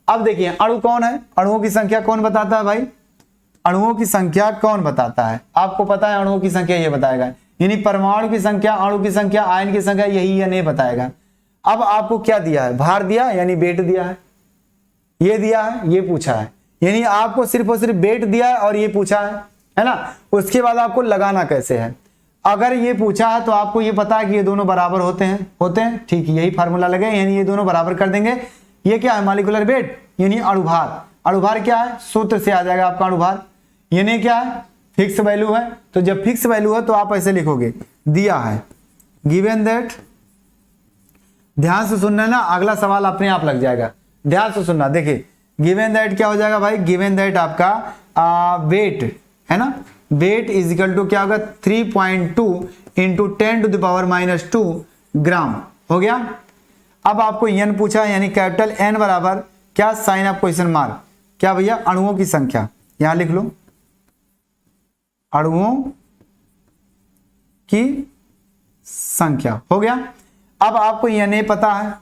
अब देखिए अणु कौन है, अणुओं की संख्या कौन बताता है भाई, अणुओं की संख्या कौन बताता है, आपको पता है अणुओं की संख्या ये बताएगा, यानी परमाणु की संख्या, अणु की संख्या, आयन की संख्या, यही या नहीं बताएगा। अब आपको क्या दिया है, भार दिया यानी वेट दिया है, ये दिया है, ये पूछा है, यानी आपको सिर्फ और सिर्फ वेट दिया है और ये पूछा है ना। उसके बाद आपको लगाना कैसे है, अगर ये पूछा है तो आपको ये पता है कि ये दोनों बराबर होते हैं, ठीक, यही फार्मूला लगे, यानी ये दोनों बराबर कर देंगे। ये क्या है, मॉलिक्यूलर वेट यानी अणुभार, अणुभार क्या है, सूत्र से आ जाएगा आपका अणुभार। यानी क्या है, फिक्स वैल्यू है, तो जब फिक्स वैल्यू है तो आप ऐसे लिखोगे, दिया है गिवन दैट, ध्यान से सुनना ना, अगला सवाल अपने आप लग जाएगा, ध्यान से सुनना। देखिए गिवन दैट क्या हो जाएगा भाई, गिवन दैट आपका वेट है ना, वेट इज इक्वल टू क्या होगा 3.2 इंटू 10⁻² ग्राम हो गया। अब आपको n पूछा है, यानी कैपिटल N बराबर क्या, साइन ऑफ क्वेश्चन मार्क, क्या भैया, अणुओं की संख्या, यहां लिख लो अणुओं की संख्या हो गया। अब आपको Na पता है,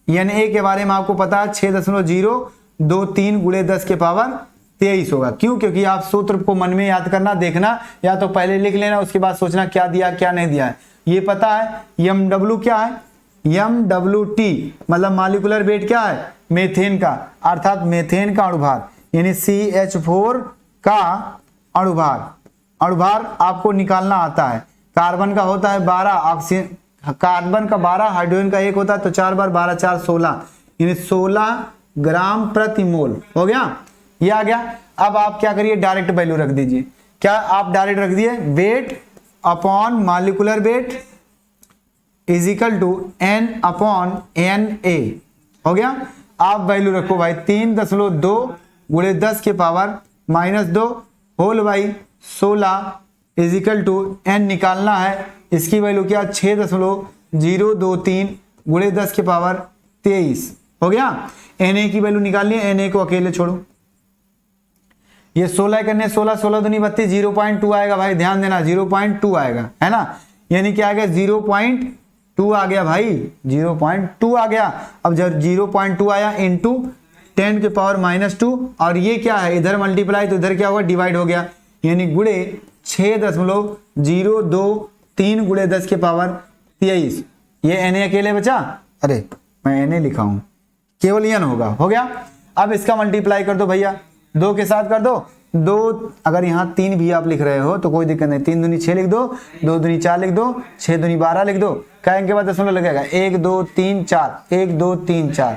Na के बारे में आपको पता है 6.023 गुणे 10 के पावर 23 होगा। क्यों, क्योंकि आप सूत्र को मन में याद करना, देखना, या तो पहले लिख लेना, उसके बाद सोचना क्या दिया क्या नहीं दिया है, ये पता है। MW क्या है, MWT मतलब मॉलिक्यूलर वेट क्या है, मेथेन का, अर्थात मेथेन का अणुभार, यानी CH4 का अणुभार, अणुभार आपको निकालना आता है। कार्बन का होता है 12, ऑक्सीजन कार्बन का 12, हाइड्रोजन का 1 होता है, तो 4 बार 12 4 16, यानी 16 ग्राम प्रति मोल हो गया, ये आ गया। अब आप क्या करिए, डायरेक्ट वैल्यू रख दीजिए, क्या आप डायरेक्ट रख दिए, weight upon molecular weight is equal to N upon Na हो गया। आप वैल्यू रखो भाई 3.2 गुणे 10 के power -2 whole by 16 is equal to N निकालना है, इसकी वैल्यू क्या 6.023 गुणे 10 के पावर 23 हो गया। Na की वैल्यू निकालनी है, Na को अकेले छोड़ो, ये 16 करने 16 16 दूनी 32, 0.2 आएगा भाई, ध्यान देना 0.2 आएगा, है ना, यानी क्या आ गया 0.2 आ गया भाई, 0.2 आ गया। अब जब 0.2 आया इंटू 10 के पावर -2, और ये क्या है, इधर मल्टीप्लाई तो इधर क्या होगा, डिवाइड हो गया, यानी गुणे 6.023 गुणे 10 के पावर 23। ये Na अकेले बचा, अरे मैं Na लिखा हूं, केवल n होगा, हो गया। अब इसका मल्टीप्लाई कर दो भैया, 2 के साथ कर दो, 2 अगर यहाँ 3 भी आप लिख रहे हो तो कोई दिक्कत नहीं, 3 दूनी 6 लिख दो, 2 दूनी 4 लिख दो, 6 दूनी 12 लिख दो, का के बाद दशमलव लगेगा 1 2 3 4 1 2 3 4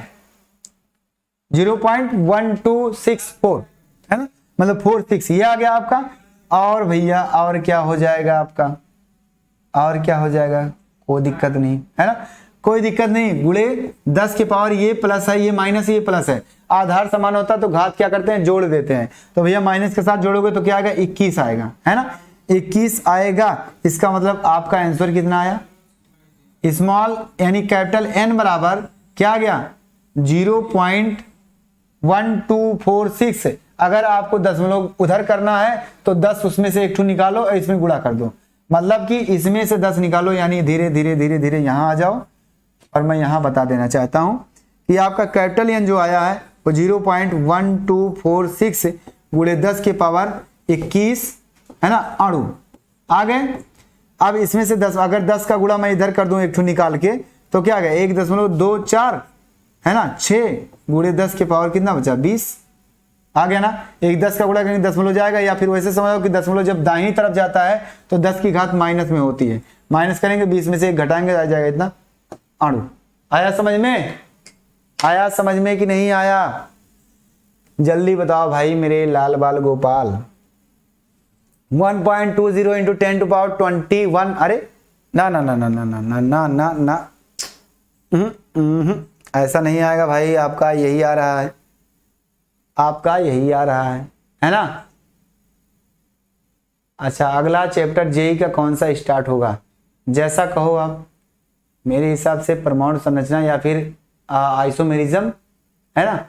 0.1264 है ना, मतलब 46 ये आ गया आपका। और भैया और क्या हो जाएगा आपका, और क्या हो जाएगा, कोई दिक्कत नहीं है ना, कोई दिक्कत नहीं। गुणे 10 के पावर ये प्लस है, ये माइनस है, ये प्लस है, आधार समान होता तो घात क्या करते हैं, जोड़ देते हैं। तो भैया माइनस के साथ जोड़ोगे तो क्या आएगा, 21 आएगा, है ना, 21 आएगा। इसका मतलब आपका आंसर कितना आया, स्मॉल यानी कैपिटल एन बराबर क्या आ गया 0.1246। अगर आपको दशमलव उधर करना है तो 10 उसमें से एक ठू निकालो और इसमें गुणा कर दो, मतलब कि इसमें से 10 निकालो, यानी धीरे धीरे धीरे धीरे यहां आ जाओ। और मैं यहां बता देना चाहता हूं कि आपका कैपिटल एन जो आया है वो 0.1246 गुणे 10 के पावर 21 है ना, अणु आ गए। अब इसमें से 10, अगर 10 का गुणा मैं इधर कर दूं एक ठू निकाल के तो क्या आ गया 1.24 है ना, 6 गुणे 10 के पावर कितना बचा 20 आ गया ना। एक 10 का गुणा करेंगे दशमलव जाएगा, या फिर वैसे समझो कि दशमलव जब दाहिनी तरफ जाता है तो 10 की घात माइनस में होती है, माइनस करेंगे 20 में से एक घटाएंगे आ जाएगा इतना अणु। आया समझ में, आया समझ में कि नहीं आया, जल्दी बताओ भाई मेरे लाल बाल गोपाल। 1.20 इंटू 10 टू पावर 21, अरे ना ना ना ना ना ना ना ना ना ना ऐसा नहीं आएगा भाई, आपका यही आ रहा है, आपका यही आ रहा है ना। अच्छा अगला चैप्टर जेई का कौन सा स्टार्ट होगा, जैसा कहो आप, मेरे हिसाब से परमाणु संरचना या फिर आइसोमेरिज्म है ना।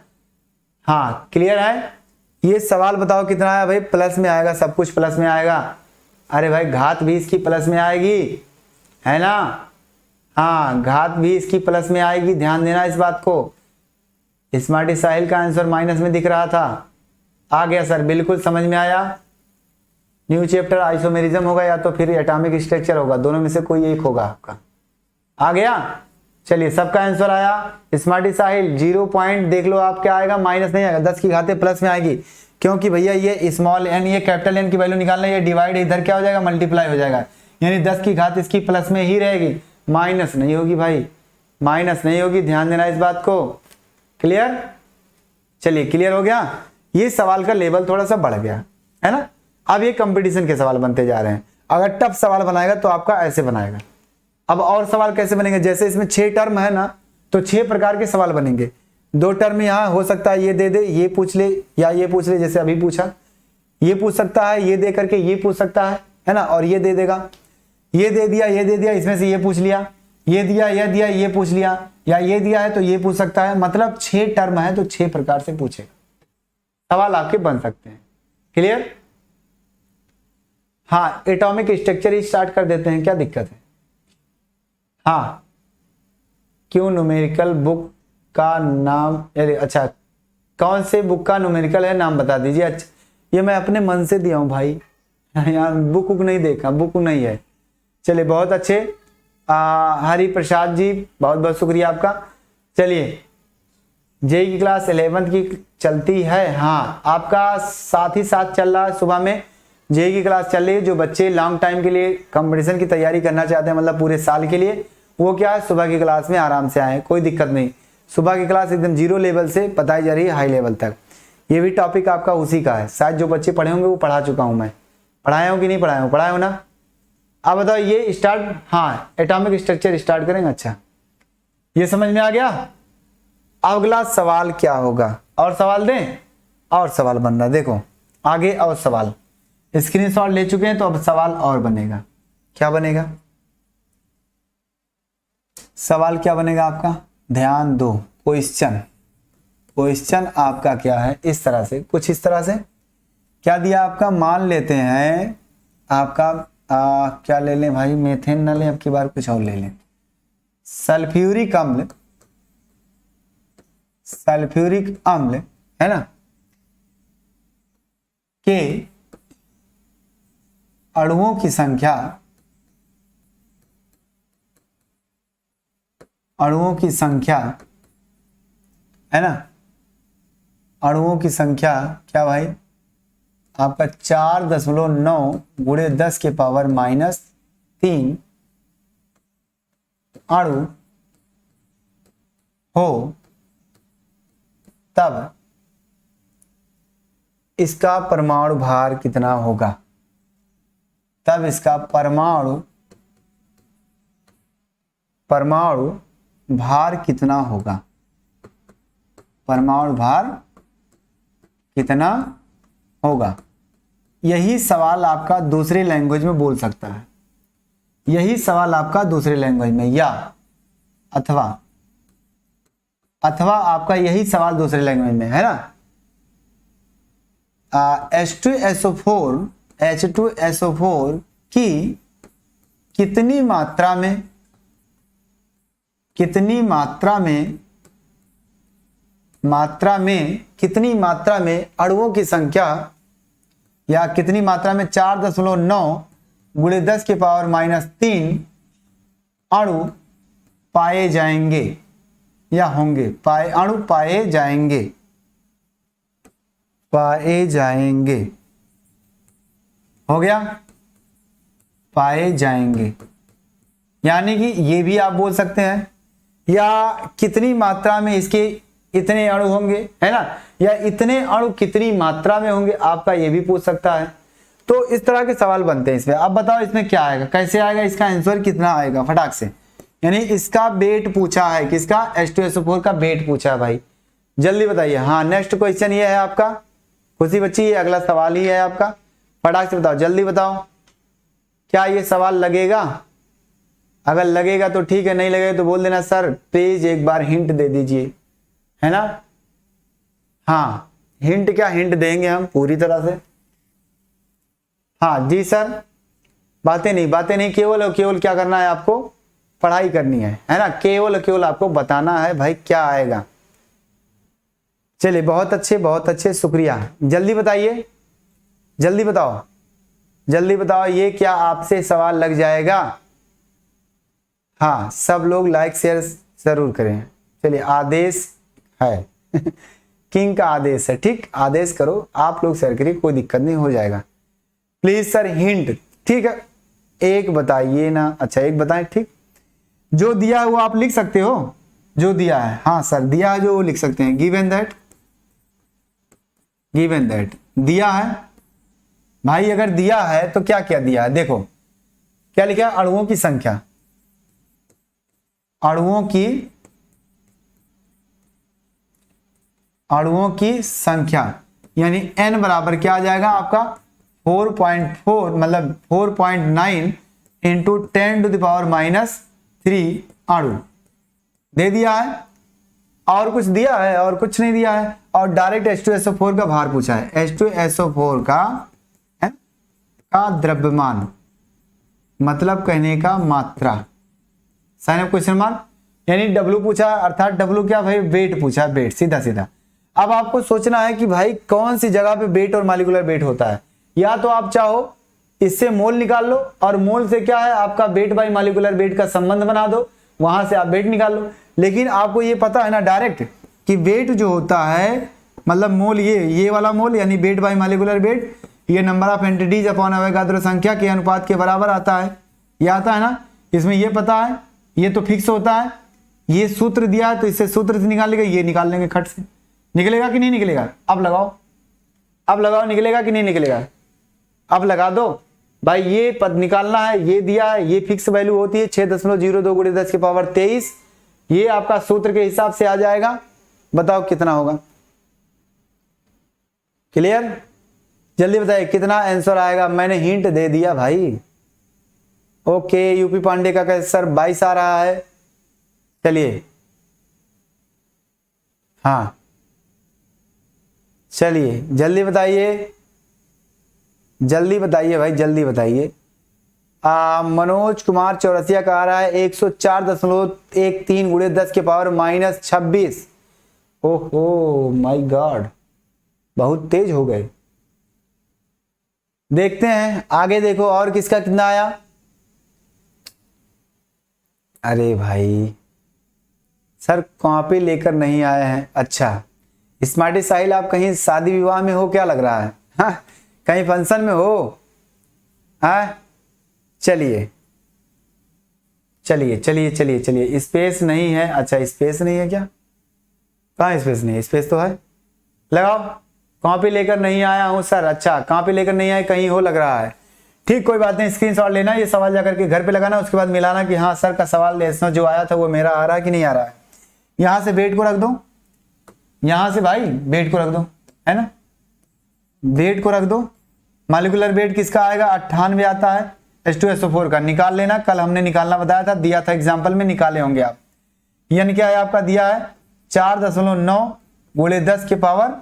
हाँ क्लियर है। ये सवाल बताओ कितना आया भाई, प्लस में आएगा, सब कुछ प्लस में आएगा। अरे भाई घात भी इसकी प्लस में आएगी है ना, हाँ घात भी इसकी प्लस में आएगी, ध्यान देना इस बात को। स्मार्टी साहिल का आंसर माइनस में दिख रहा था, आ गया सर, बिल्कुल समझ में आया। न्यू चैप्टर आइसोमेरिज्म होगा या तो फिर एटॉमिक स्ट्रक्चर होगा, दोनों में से कोई एक होगा आपका, आ गया। चलिए सबका आंसर आया। स्मार्टी साहिल 0 पॉइंट देख लो आप क्या आएगा, माइनस नहीं आएगा, 10 की घातें प्लस में आएगी, क्योंकि भैया ये स्मॉल एन ये कैपिटल एन की वैल्यू निकालना, ये डिवाइड इधर क्या हो जाएगा मल्टीप्लाई हो जाएगा, यानी 10 की घात इसकी प्लस में ही रहेगी, माइनस नहीं होगी भाई, माइनस नहीं होगी, ध्यान देना इस बात को। क्लियर, चलिए क्लियर हो गया। ये सवाल का लेवल थोड़ा सा बढ़ गया है ना। अब ये कंपटीशन के सवाल बनते जा रहे हैं, अगर टफ सवाल बनाएगा तो आपका ऐसे बनाएगा। अब और सवाल कैसे बनेंगे, जैसे इसमें 6 टर्म है ना, तो 6 प्रकार के सवाल बनेंगे। 2 टर्म यहाँ हो सकता है ये दे दे, ये पूछ ले, या ये पूछ ले, जैसे अभी पूछा, ये पूछ सकता है, ये दे करके ये पूछ सकता है ना, और ये दे देगा, ये दे दिया, ये दे दिया, इसमें से ये पूछ लिया, ये दिया, ये पूछ लिया, या ये दिया है तो ये पूछ सकता है। मतलब 6 टर्म है तो 6 प्रकार से पूछेगा, सवाल आपके बन सकते हैं। क्लियर। हाँ एटॉमिक स्ट्रक्चर ही स्टार्ट कर देते हैं, क्या दिक्कत है। हाँ क्यों न्यूमेरिकल बुक का नाम, अरे अच्छा कौन से बुक का न्यूमेरिकल है नाम बता दीजिए। अच्छा ये मैं अपने मन से दिया हूं भाई, यहाँ बुक नहीं देखा, बुक नहीं है। चलिए बहुत अच्छे, हरि प्रसाद जी बहुत बहुत शुक्रिया आपका। चलिए जेई की क्लास 11th की चलती है, हाँ आपका साथ ही साथ चल रहा है, सुबह में जेई की क्लास चल रही है। जो बच्चे लॉन्ग टाइम के लिए कंपटीशन की तैयारी करना चाहते हैं, मतलब पूरे साल के लिए, वो क्या है सुबह की क्लास में आराम से आए, कोई दिक्कत नहीं। सुबह की क्लास एकदम 0 लेवल से बताई जा रही है हाई लेवल तक। ये भी टॉपिक आपका उसी का है, शायद जो बच्चे पढ़े होंगे वो पढ़ा चुका हूं मैं, पढ़ाया हूं कि नहीं पढ़ाया हूं, पढ़ाया हूं ना। अब बताओ ये स्टार्ट, हाँ एटॉमिक स्ट्रक्चर स्टार्ट करेंगे। अच्छा ये समझ में आ गया। अगला सवाल क्या होगा, और सवाल दें, और सवाल बन रहा है, देखो आगे और सवाल, स्क्रीनशॉट ले चुके हैं तो अब सवाल और बनेगा। क्या बनेगा सवाल, क्या बनेगा आपका, ध्यान दो। क्वेश्चन आपका क्या है, इस तरह से, कुछ इस तरह से क्या दिया आपका, मान लेते हैं आपका क्या ले लें भाई, मेथेन ना लें, अब की बार कुछ और ले लें। सल्फ्यूरिक अम्ल है ना के अणुओं की संख्या, है ना, अणुओं की संख्या क्या भाई आपका 4.9 गुणे 10 के पावर -3 अणु हो तब इसका परमाणु भार कितना होगा, तब इसका परमाणु भार कितना होगा, परमाणु भार कितना होगा। यही सवाल आपका दूसरी लैंग्वेज में बोल सकता है, यही सवाल आपका दूसरी लैंग्वेज में, या अथवा आपका यही सवाल दूसरी लैंग्वेज में है ना। H2SO4 की कितनी मात्रा में अणुओं की संख्या, या कितनी मात्रा में 4.9 गुणे 10 की पावर -3 अणु पाए जाएंगे या होंगे, अणु पाए जाएंगे, हो गया, पाए जाएंगे। यानी कि ये भी आप बोल सकते हैं, या कितनी मात्रा में इसके इतने अणु होंगे, है ना, या इतने अणु कितनी मात्रा में होंगे, आपका ये भी पूछ सकता है। तो इस तरह के सवाल बनते हैं इसमें। अब बताओ इसमें क्या आएगा, कैसे आएगा, इसका आंसर कितना आएगा फटाक से। यानी इसका वेट पूछा है, किसका, H2SO4 का वेट पूछा है भाई, जल्दी बताइए। हाँ, नेक्स्ट क्वेश्चन ये है आपका, खुशी बच्ची, ये अगला सवाल ही है आपका, फटाक से बताओ, जल्दी बताओ, क्या ये सवाल लगेगा? अगर लगेगा तो ठीक है, नहीं लगेगा तो बोल देना सर प्लीज एक बार हिंट दे दीजिए, है ना। हाँ, हिंट क्या, हिंट देंगे हम पूरी तरह से। हाँ जी सर, बातें नहीं, केवल क्या करना है आपको, पढ़ाई करनी है ना, केवल आपको बताना है भाई क्या आएगा। चलिए, बहुत अच्छे, शुक्रिया। जल्दी बताइए, जल्दी बताओ, ये क्या आपसे सवाल लग जाएगा? हाँ, सब लोग लाइक शेयर जरूर करें। चलिए, आदेश है किंग का आदेश है, ठीक, आदेश करो, आप लोग शेयर करिए, कोई दिक्कत नहीं, हो जाएगा। प्लीज सर हिंट, ठीक है, एक बताइए ना। अच्छा, एक बताएं, ठीक, जो दिया है वो आप लिख सकते हो, जो दिया है। हाँ सर, दिया है जो वो लिख सकते हैं, गिवन दैट दिया है भाई। अगर दिया है तो क्या क्या दिया है, देखो क्या लिखा है, अणुओं की संख्या, अणुओं की संख्या, यानी n बराबर क्या आ जाएगा आपका 4.4, मतलब 4.9 इंटू 10⁻³ अणु दे दिया है। और कुछ दिया है, और कुछ नहीं दिया है। और डायरेक्ट H2SO4 का भार पूछा है, H2SO4 का द्रव्यमान, मतलब कहने का मात्रा, साइन ऑफ क्वेश्चन मार्क, यानी W पूछा, अर्थात W क्या भाई, वेट पूछा, वेट, सीधा। अब आपको सोचना है कि भाई कौन सी जगह पे वेट और मॉलिक्यूलर वेट होता है। या तो आप चाहो इससे मोल निकाल लो, और मोल से क्या है आपका वेट बाई मॉलिक्यूलर वेट का संबंध बना दो, वहां से आप वेट निकाल लो। लेकिन आपको ये पता है ना डायरेक्ट कि वेट जो होता है, मतलब मोल, ये वाला मोल यानी वेट बाई मॉलिक्यूलर वेट, ये number of entities upon Avogadro संख्या के अनुपात के बराबर आता है, ये आता है ना। इसमें ये पता है, ये तो फिक्स होता है। ये सूत्र दिया है तो इससे सूत्र से निकाल लेंगे, ये निकाल लेंगे खट से। निकलेगा कि नहीं निकलेगा? अब लगाओ, निकलेगा कि नहीं निकलेगा? अब लगा दो भाई। ये पद निकालना है, ये दिया है, ये फिक्स वैल्यू होती है 6.02 गुणे 10 की पावर 23। ये आपका सूत्र के हिसाब से आ जाएगा। बताओ कितना होगा? क्लियर? जल्दी बताइए कितना आंसर आएगा। मैंने हिंट दे दिया भाई। ओके, यूपी पांडे का कैसे सर 22 आ रहा है। चलिए, हाँ चलिए, जल्दी बताइए भाई, जल्दी बताइए। मनोज कुमार चौरसिया का आ रहा है 104.13 गुणे 10 के पावर -26। ओहो माय गॉड, बहुत तेज हो गए। देखते हैं आगे, देखो और किसका कितना आया। अरे भाई सर कॉपी लेकर नहीं आए हैं। अच्छा, स्मार्टी साहिल आप कहीं शादी विवाह में हो क्या लग रहा है? हाँ, कहीं फंक्शन में हो? हाँ चलिए, चलिए चलिए चलिए चलिए, स्पेस नहीं है, अच्छा स्पेस नहीं है क्या, कहाँ स्पेस नहीं है, स्पेस तो है, लगाओ। कॉपी लेकर नहीं आया हूं सर, अच्छा कॉपी लेकर नहीं आए, कहीं हो लग रहा है, ठीक कोई बात नहीं, स्क्रीनशॉट लेना, ये सवाल जाकर के घर पे लगाना, उसके बाद मिलाना कि हाँ सर का सवाल जो आया था वो मेरा आ रहा है कि नहीं आ रहा है। यहां से वेट को रख दो, यहां से भाई वेट को रख दो, है ना, वेट को रख दो। मॉलिक्यूलर वेट किसका आएगा, 98 आता है, H2SO4 का निकाल लेना, कल हमने निकालना बताया था, दिया था एग्जाम्पल में, निकाले होंगे आप। यानी क्या है आपका दिया है 4.9 गुणे 10 के पावर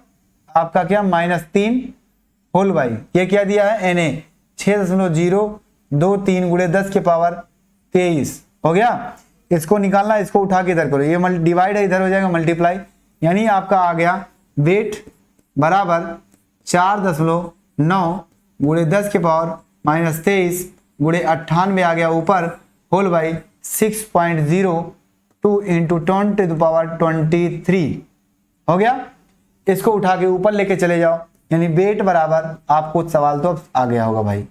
आपका क्या -3 होल बाई, ये क्या दिया है Na 6.023 गुणे 10 के पावर 23 हो गया। इसको निकालना, इसको उठा के इधर करो, ये डिवाइड है, इधर हो जाएगा मल्टीप्लाई, यानी आपका आ गया वेट बराबर 4.9 गुणे 10 के पावर -23 गुणे 98 आ गया ऊपर whole by 6.02 into 10 to the power 23 हो गया। इसको उठा के ऊपर लेके चले जाओ, यानी वेट बराबर आपको सवाल तो अब आ गया होगा भाई,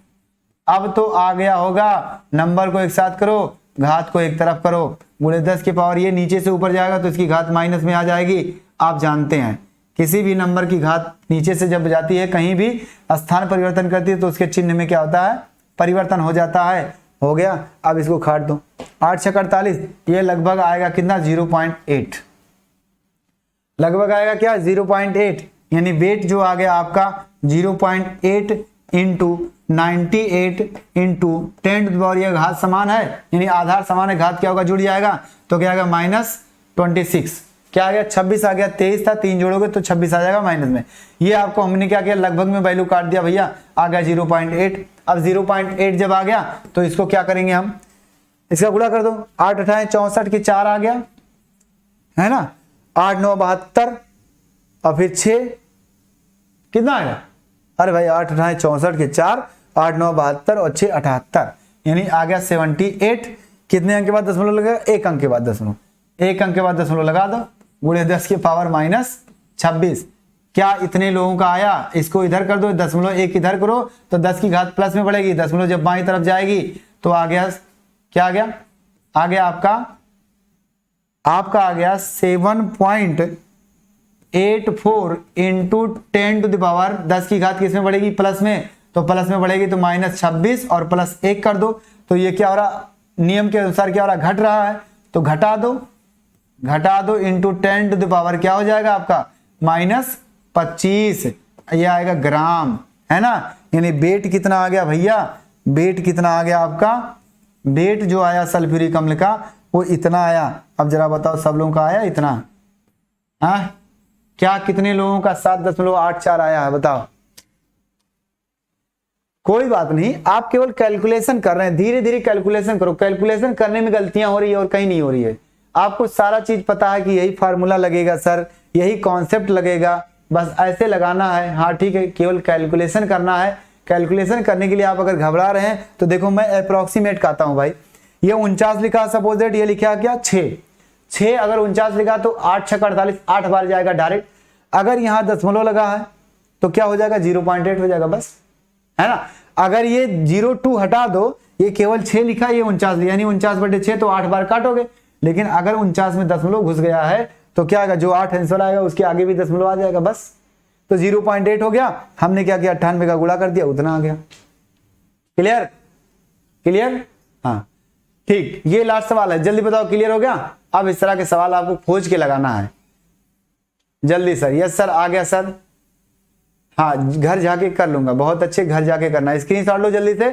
अब तो आ गया होगा। नंबर को एक साथ करो, घात को एक तरफ करो, गुणे 10 के पावर ये नीचे से ऊपर जाएगा तो इसकी घात माइनस में आ जाएगी। आप जानते हैं किसी भी नंबर की घात नीचे से जब जाती है, कहीं भी स्थान परिवर्तन करती है तो उसके चिन्ह में क्या होता है, परिवर्तन हो जाता है। हो गया, अब इसको काट दो, 8 छक 48, ये लगभग आएगा कितना 0.8, लगभग आएगा क्या 0.8, यानी वेट जो आ गया आपका 0.8 into 98 into 10 to the power, यह घात समान है, यानी आधार समान है, घात क्या होगा जुड़ जाएगा, तो क्या आएगा -26, क्या आ गया 26 आ गया, 23 था, 3 जोड़ोगे तो 26 आ जाएगा माइनस में। ये आपको हमने क्या किया, लगभग में वैल्यू काट दिया भैया, आ गया 0.8। अब 0.8 जब आ गया तो इसको क्या करेंगे हम, इसका गुणा कर दो, 8 8 64 के 4 आ गया, है ना, 8 9 72 और फिर 6 कितना आएगा, अरे भाई 8 8 64 के 4, 8 9 72 और 6 78, यानी आ गया 78। कितने अंक के बाद दशमलव लगेगा, एक अंक के बाद दशमलव, एक अंक के बाद दशमलव लगा दो, गुणे 10 के पावर -26। क्या इतने लोगों का आया, इसको इधर कर दो, दशमलव एक इधर करो तो 10 की घात प्लस में बढ़ेगी, दशमलव जब बाईं तरफ जाएगी तो आ गया, क्या आ गया, आ गया आपका आ गया 7.84 इंटू 10 टू द पावर, 10 की घात किस में बढ़ेगी, प्लस में, तो प्लस में बढ़ेगी तो -26 और प्लस 1 कर दो, तो ये क्या हो रहा, नियम के अनुसार क्या हो रहा, घट रहा है, तो घटा दो इंटू 10 टू द पावर क्या हो जाएगा आपका -25, ये आएगा ग्राम, है ना। यानी वेट कितना आ गया भैया, वेट कितना आ गया आपका, वेट जो आया सल्फ्यूरिक अम्ल का वो इतना आया। अब जरा बताओ सब लोगों का आया इतना, हाँ क्या कितने लोगों का 7.84 आया है बताओ। कोई बात नहीं, आप केवल कैलकुलेशन कर रहे हैं, धीरे धीरे कैलकुलेशन करो, कैलकुलेशन करने में गलतियां हो रही है और कहीं नहीं हो रही है। आपको सारा चीज पता है कि यही फार्मूला लगेगा सर, यही कॉन्सेप्ट लगेगा, बस ऐसे लगाना है, हाँ ठीक है, केवल कैलकुलेशन करना है। कैलकुलेशन करने के लिए आप अगर घबरा रहे हैं तो देखो मैं अप्रोक्सीमेट कहता हूं भाई, ये 49 लिखा, सपोज दैट ये लिखा क्या 6 अगर 49 लिखा तो 8 6 48, 8 बार जाएगा डायरेक्ट। अगर यहाँ दशमलव लगा है तो क्या हो जाएगा 0.8 हो जाएगा बस, है ना। अगर ये 0.2 हटा दो, ये केवल 6 लिखा, ये 49 यानी 49/6 तो 8 बार काटोगे। लेकिन अगर 49 में दशमलव घुस गया है तो क्या आएगा, जो 8 आंसर आएगा उसके आगे भी दशमलव आ जाएगा बस, तो 0.8 हो गया। हमने क्या किया 98 का गुणा कर दिया, उतना आ गया। क्लियर क्लियर, हाँ ठीक। ये लास्ट सवाल है, जल्दी बताओ क्लियर हो गया। अब इस तरह के सवाल आपको खोज के लगाना है जल्दी सर। यस सर आ गया सर, हाँ घर जाके कर लूंगा, बहुत अच्छे, घर जाके करना। स्क्रीनशॉट लो जल्दी से,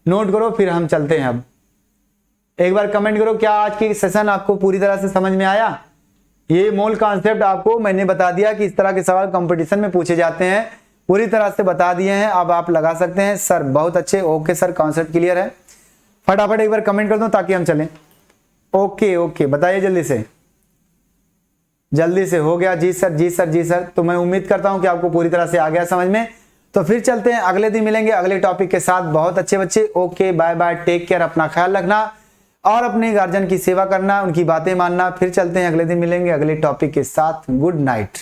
नोट करो, फिर हम चलते हैं। अब एक बार कमेंट करो क्या आज की सेशन आपको पूरी तरह से समझ में आया। ये मूल कॉन्सेप्ट आपको मैंने बता दिया कि इस तरह के सवाल कंपटीशन में पूछे जाते हैं, पूरी तरह से बता दिए हैं। अब आप लगा सकते हैं सर, बहुत अच्छे, ओके सर कॉन्सेप्ट क्लियर है। फटाफट एक बार कमेंट कर दो ताकि हम चलें। ओके ओके बताइए जल्दी से, जल्दी से हो गया। जी सर जी सर जी सर, तो मैं उम्मीद करता हूं कि आपको पूरी तरह से आ गया समझ में। तो फिर चलते हैं, अगले दिन मिलेंगे अगले टॉपिक के साथ। बहुत अच्छे बच्चे, okay bye bye, take care, अपना ख्याल रखना और अपने गार्जियन की सेवा करना, उनकी बातें मानना। फिर चलते हैं, अगले दिन मिलेंगे अगले टॉपिक के साथ। Good night.